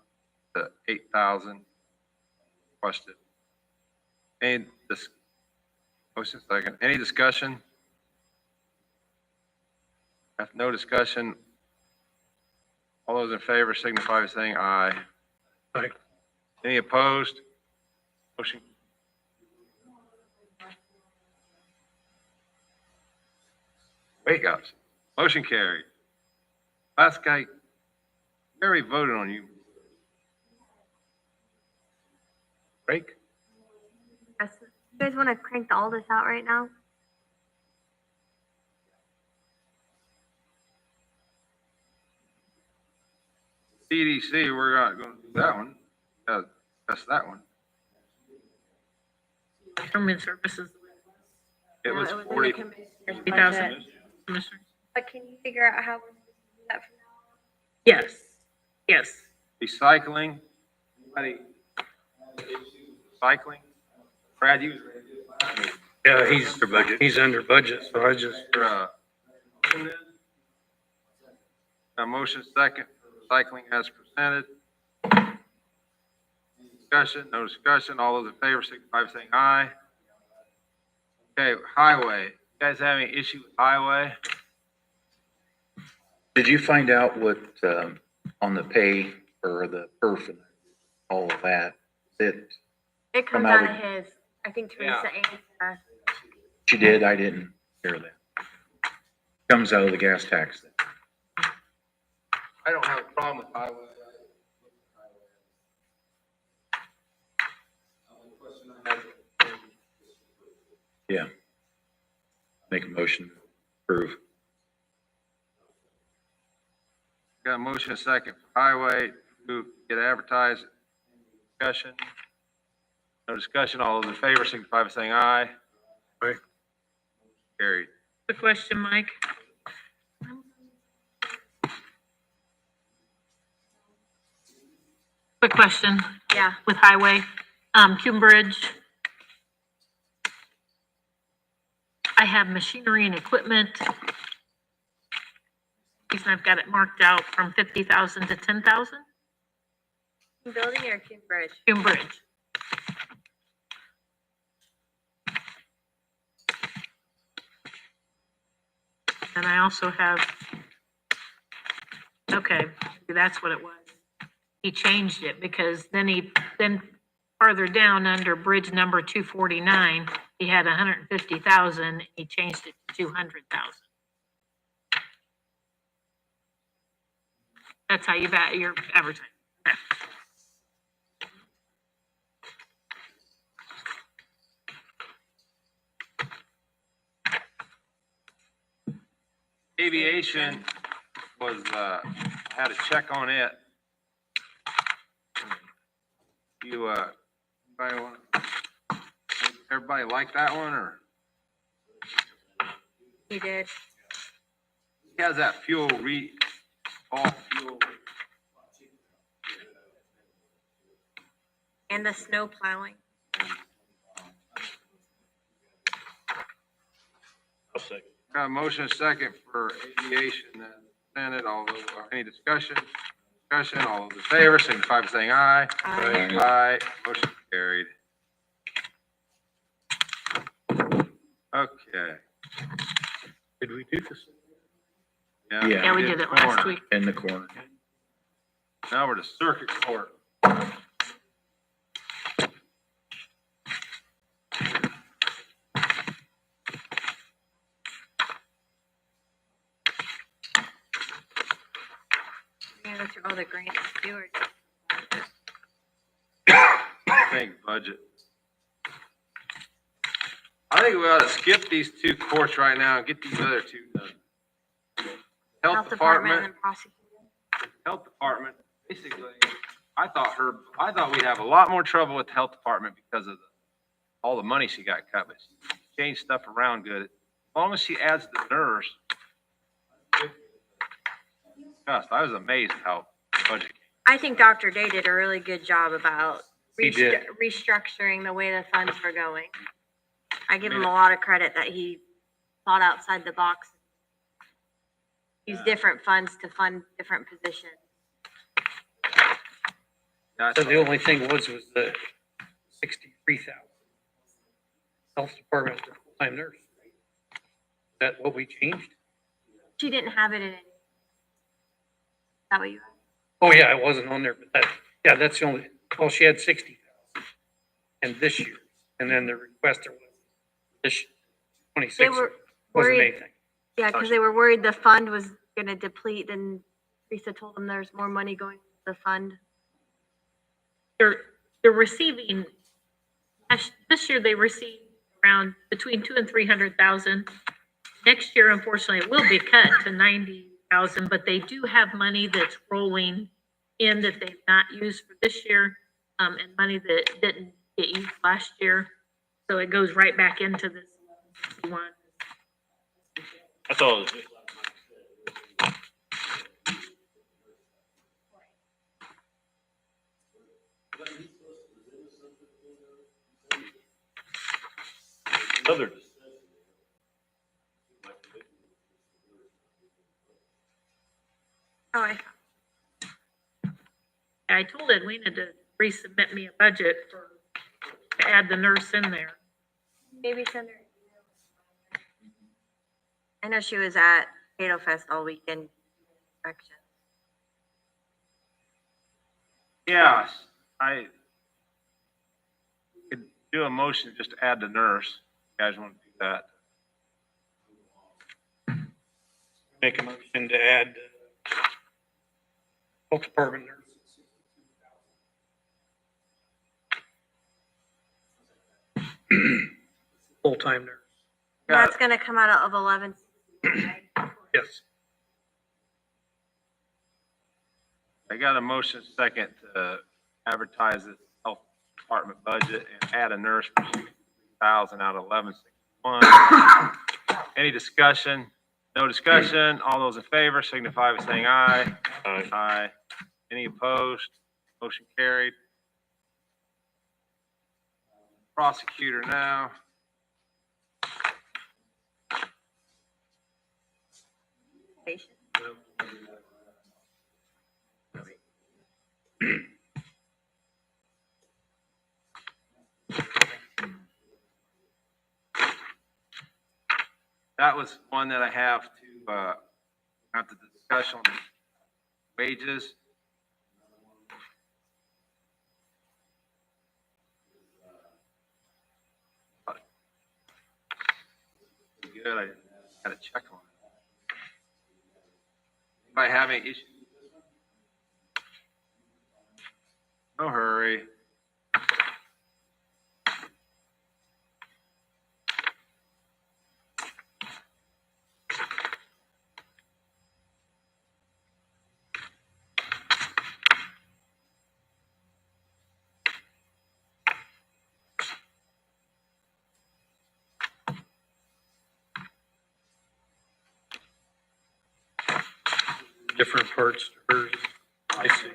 to 8,000. Question. Any motion second. Any discussion? If no discussion, all those in favor signify by saying aye. Aye. Any opposed? Motion. Wait, guys. Motion carried. Last guy, we already voted on you. Break? You guys want to crank all this out right now? CDC, we're not gonna do that one. That's that one. Human services. It was in the 40. commissioner's 40,000. budget. Commissioners? But can you figure out how we're supposed to do that from now on? Yes, yes. Recycling. Anybody? Recycling. Brad, you. Yeah, he's under budget, so I just, A motion second for recycling as presented. Discussion, no discussion. All those in favor signify by saying aye. Okay, highway. You guys have any issue with highway? Did you find out what, on the pay or the perf and all of that, It comes Come out out of his, I think Teresa answered us. she did? I didn't hear that. Comes out of the gas tax then. I don't have a problem with highway. Yeah. Make a motion to approve. Got a motion and a second for highway to get advertised. Discussion. No discussion. All those in favor signify by saying aye. Aye. Carried. The question, Mike? Quick question Yeah. with highway, Cume Bridge. I have machinery and equipment. Reason I've got it marked out from 50,000 to 10,000. Building or Cume Bridge? Cume Bridge. And I also have, okay, that's what it was. He changed it because then farther down under bridge number 249, he had 150,000, he changed it to 200,000. That's how you're advertising. Okay. Aviation was, had a check on it. You, everybody like that one, or? He did. He has that all fuel. And the snow plowing. I'll second. Got a motion second for aviation and Senate, any discussion? Discussion, all those in favor, signify by saying aye. Aye. Aye, motion carried. Okay. did we do this? Yeah. Yeah, we did it last corner. week. In the corner. Now we're to circuit court. gonna go through all the grants too, or? I think budget. I think we ought to skip these two courts right now and get these other two done. Health And Department, the prosecutor. Health Department, basically, I thought we'd have a lot more trouble with the Health Department because of all the money she got cut, but she changed stuff around good. As long as she adds the nurse. Gosh, I was amazed how budget came. I think Dr. Day did a really good job about He did. restructuring the way the funds were going. I give him a lot of credit that he thought outside the box. Used different funds to fund different positions. So the only thing was the 63,000. Health Department for full-time nurse. Is that what we changed? She didn't have it in it. Is that what you? Oh, yeah, it wasn't on there, but that's the only, well, she had 60,000. And this year, and then the requester was this 26, They were wasn't worried, anything. yeah, because they were worried the fund was gonna deplete, and Teresa told them there's more money going to the fund. They're receiving, this year they received around between 200,000 and 300,000. Next year, unfortunately, it will be cut to 90,000, but they do have money that's rolling in that they've not used for this year, and money that didn't get used last year. So it goes right back into this one. That's all. It was just like another discussion. Oh, I told Edwina to resubmit me a budget to add the nurse in there. maybe send her. I know she was at Potato Fest all weekend. Yeah, I could do a motion just to add the nurse. You guys want to do that? Make a motion to add Health Department nurse. Full-time nurse, That's gonna come out of 11. yes. I got a motion second to advertise this health department budget and add a nurse for 60,000 out of 1161. Any discussion? No discussion. All those in favor signify by saying aye. Aye. Aye. Any opposed? Motion carried. Prosecutor now. That was one that I have to, have to discuss on wages. Good, I had to check on it. Anybody have any issues? No hurry. Different parts to hers. I see.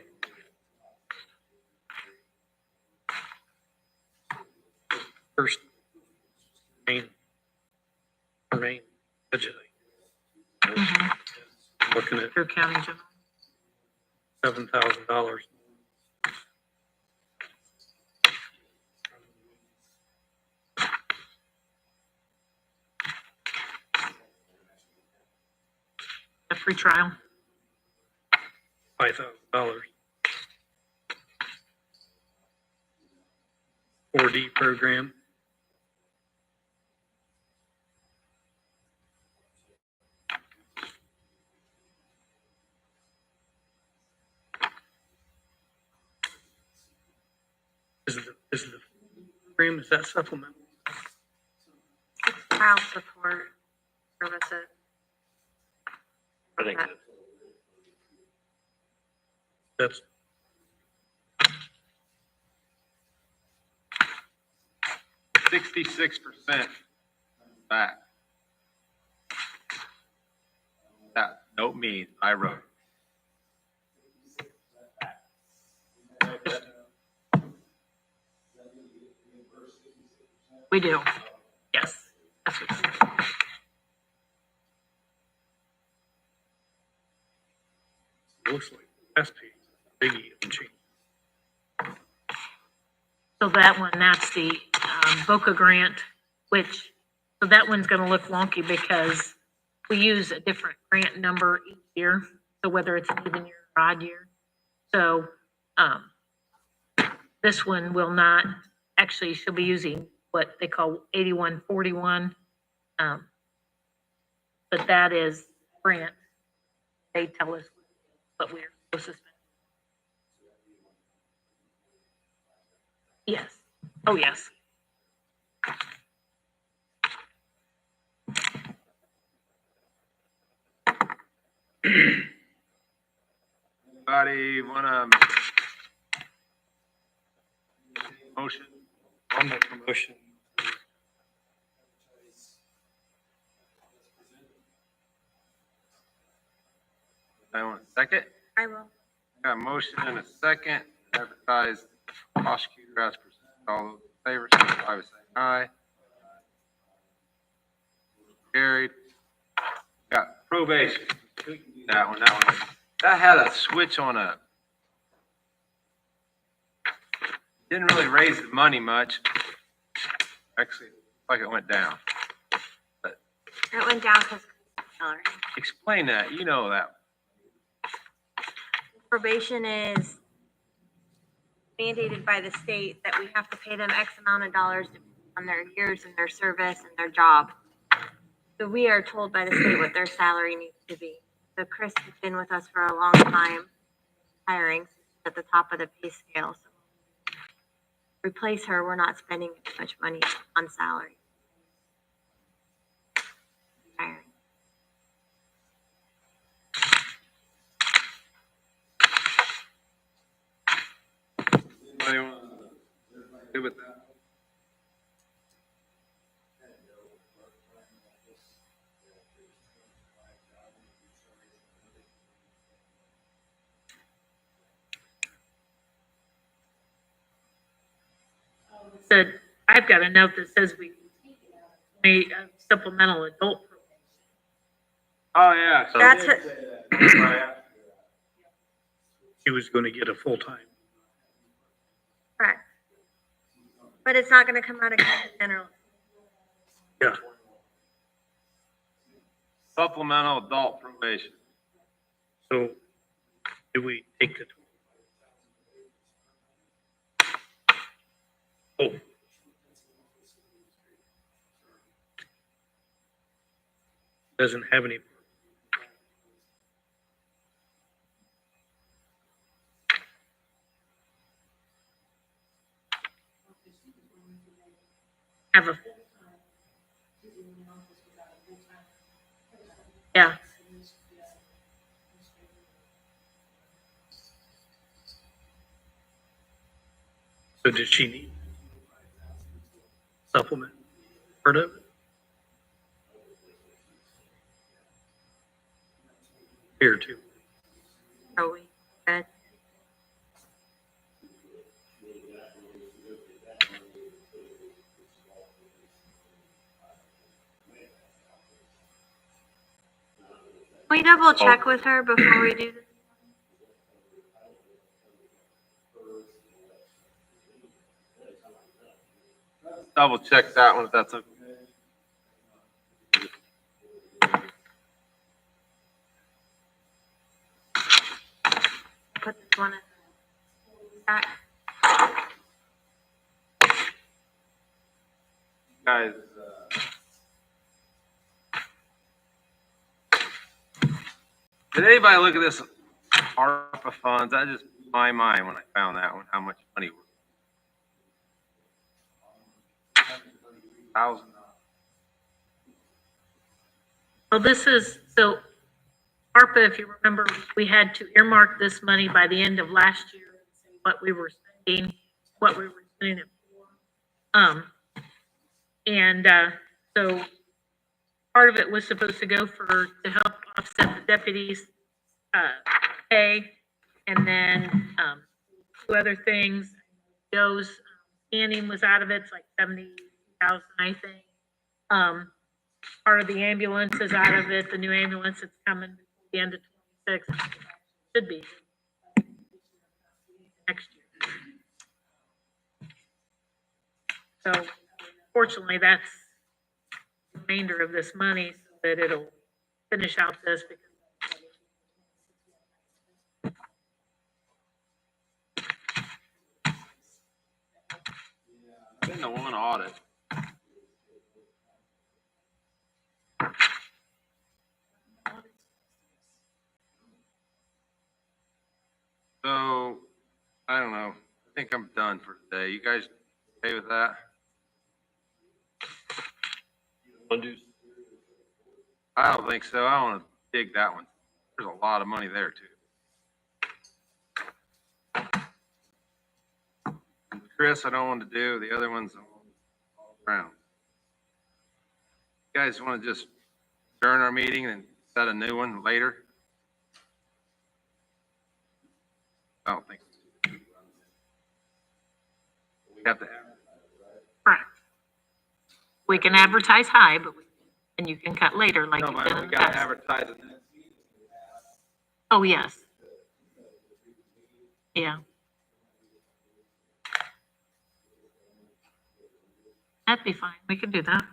First, main budget. Looking at Your county general. $7,000. A free trial. $5,000. 4D program. Is the program, is that supplemental? Child support services. I think that's That's, 66% back. That note means I wrote. We do. Yes. That's what it is. looks like that's biggie and change. So that one, that's the VOCA grant, which, so that one's gonna look wonky because we use a different grant number each year. So whether it's an even year or odd year. So this one will not, actually, she'll be using what they call 8141. But that is grant. They tell us what we're supposed to spend. Yes. Oh, yes. Anybody wanna motion? I'll make a motion. I want a second. I will. Got a motion and a second. Advertise prosecutor as presented. All those in favor, signify by saying aye. Carried. Got probation. That one. That had a switch on a. Didn't really raise the money much. Actually, it looks like it went down. It went down because salary. Explain that. You know that. Probation is mandated by the state that we have to pay them X amount of dollars on their years and their service and their job. So we are told by the state what their salary needs to be. So Chris has been with us for a long time, hiring at the top of the pay scale. So replace her, we're not spending too much money on salary. Hiring. Anybody want to do with that? Said, I've got a note that says we may supplemental adult probation. Oh, yeah. So That's what, He was gonna get a full-time. correct. But it's not gonna come out of county general. Yeah. supplemental adult probation. So do we take the? Oh. Doesn't have any. Have a. Yeah. So did she need supplement part of it? Here too. Are we good? Can we double check with her before we do this? Double check that one if that's okay. Put this one in. Back. Guys, did anybody look at this ARPA funds? That just blew my mind when I found that one, how much money. $1,000. Well, this is, so ARPA, if you remember, we had to earmark this money by the end of last year, what we were spending, what we were spending it for. So part of it was supposed to go to help offset the deputies' pay. And then, two other things, Joe's scanning was out of it, it's like 70,000, I think. Part of the ambulance is out of it, the new ambulance that's coming before the end of 26, should be next year. So fortunately, that's the remainder of this money, so that it'll finish out this. Been the one audit. So, I don't know. I think I'm done for today. You guys okay with that? Undo. I don't think so. I want to dig that one. There's a lot of money there too. And Chris, I don't want to do. The other ones all around. You guys want to just adjourn our meeting and set a new one later? I don't think so. We have to have. Correct. We can advertise high, but and you can cut later like No, you but did in we the gotta past. advertise it. Oh, yes. Yeah. That'd be fine. We could do that.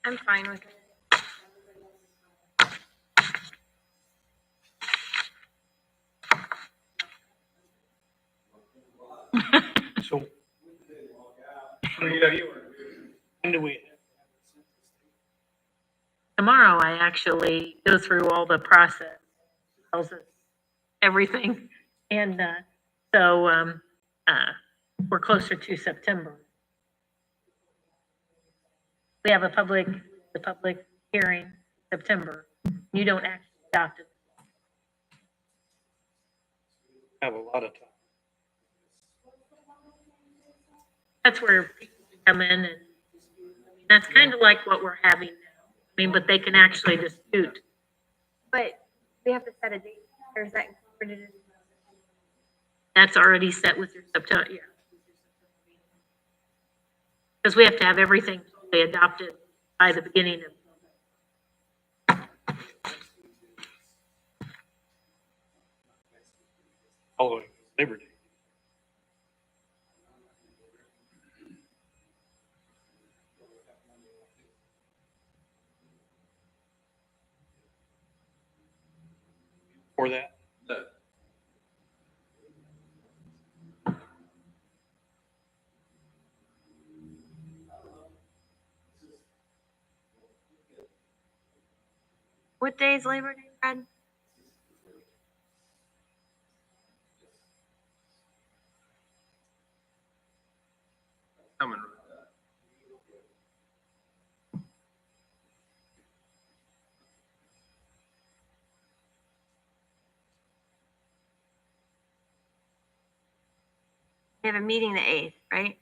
I'm fine with it. So when do we? Tomorrow, I actually go through all the process, tells us everything. And we're closer to September. We have the public hearing in September. You don't actually adopt it. Have a lot of time. That's where people come in, and that's kind of like what we're having now. I mean, but they can actually dispute. But we have to set a date, or is that incorporated in? That's already set with your September, yeah. Because we have to have everything totally adopted by the beginning of. Following Labor Day. For that? What day is Labor Day, Brad? Coming. We have a meeting the 8th, right?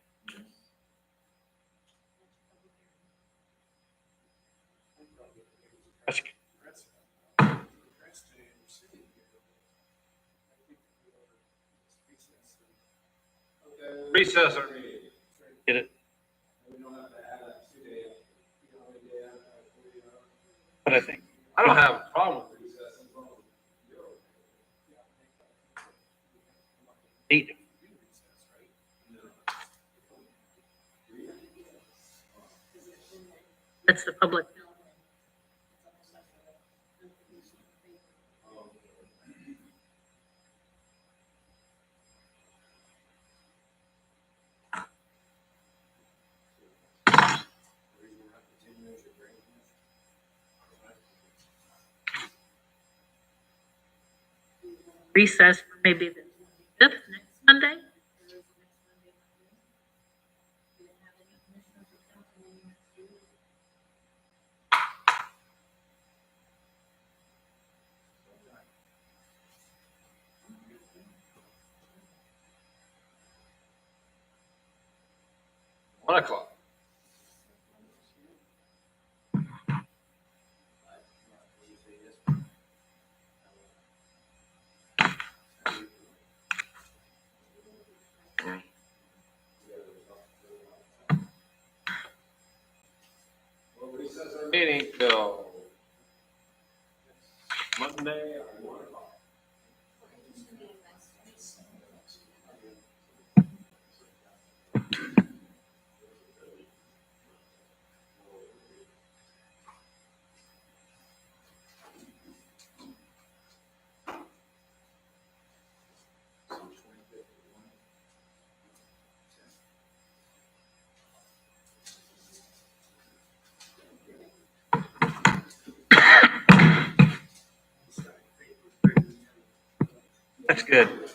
Recess our meeting. Get it? But I think. I don't have a problem with recess. Eight. That's the public. recess for maybe the 25th, next Monday. One o'clock. Meeting till Monday or 1 o'clock. That's good.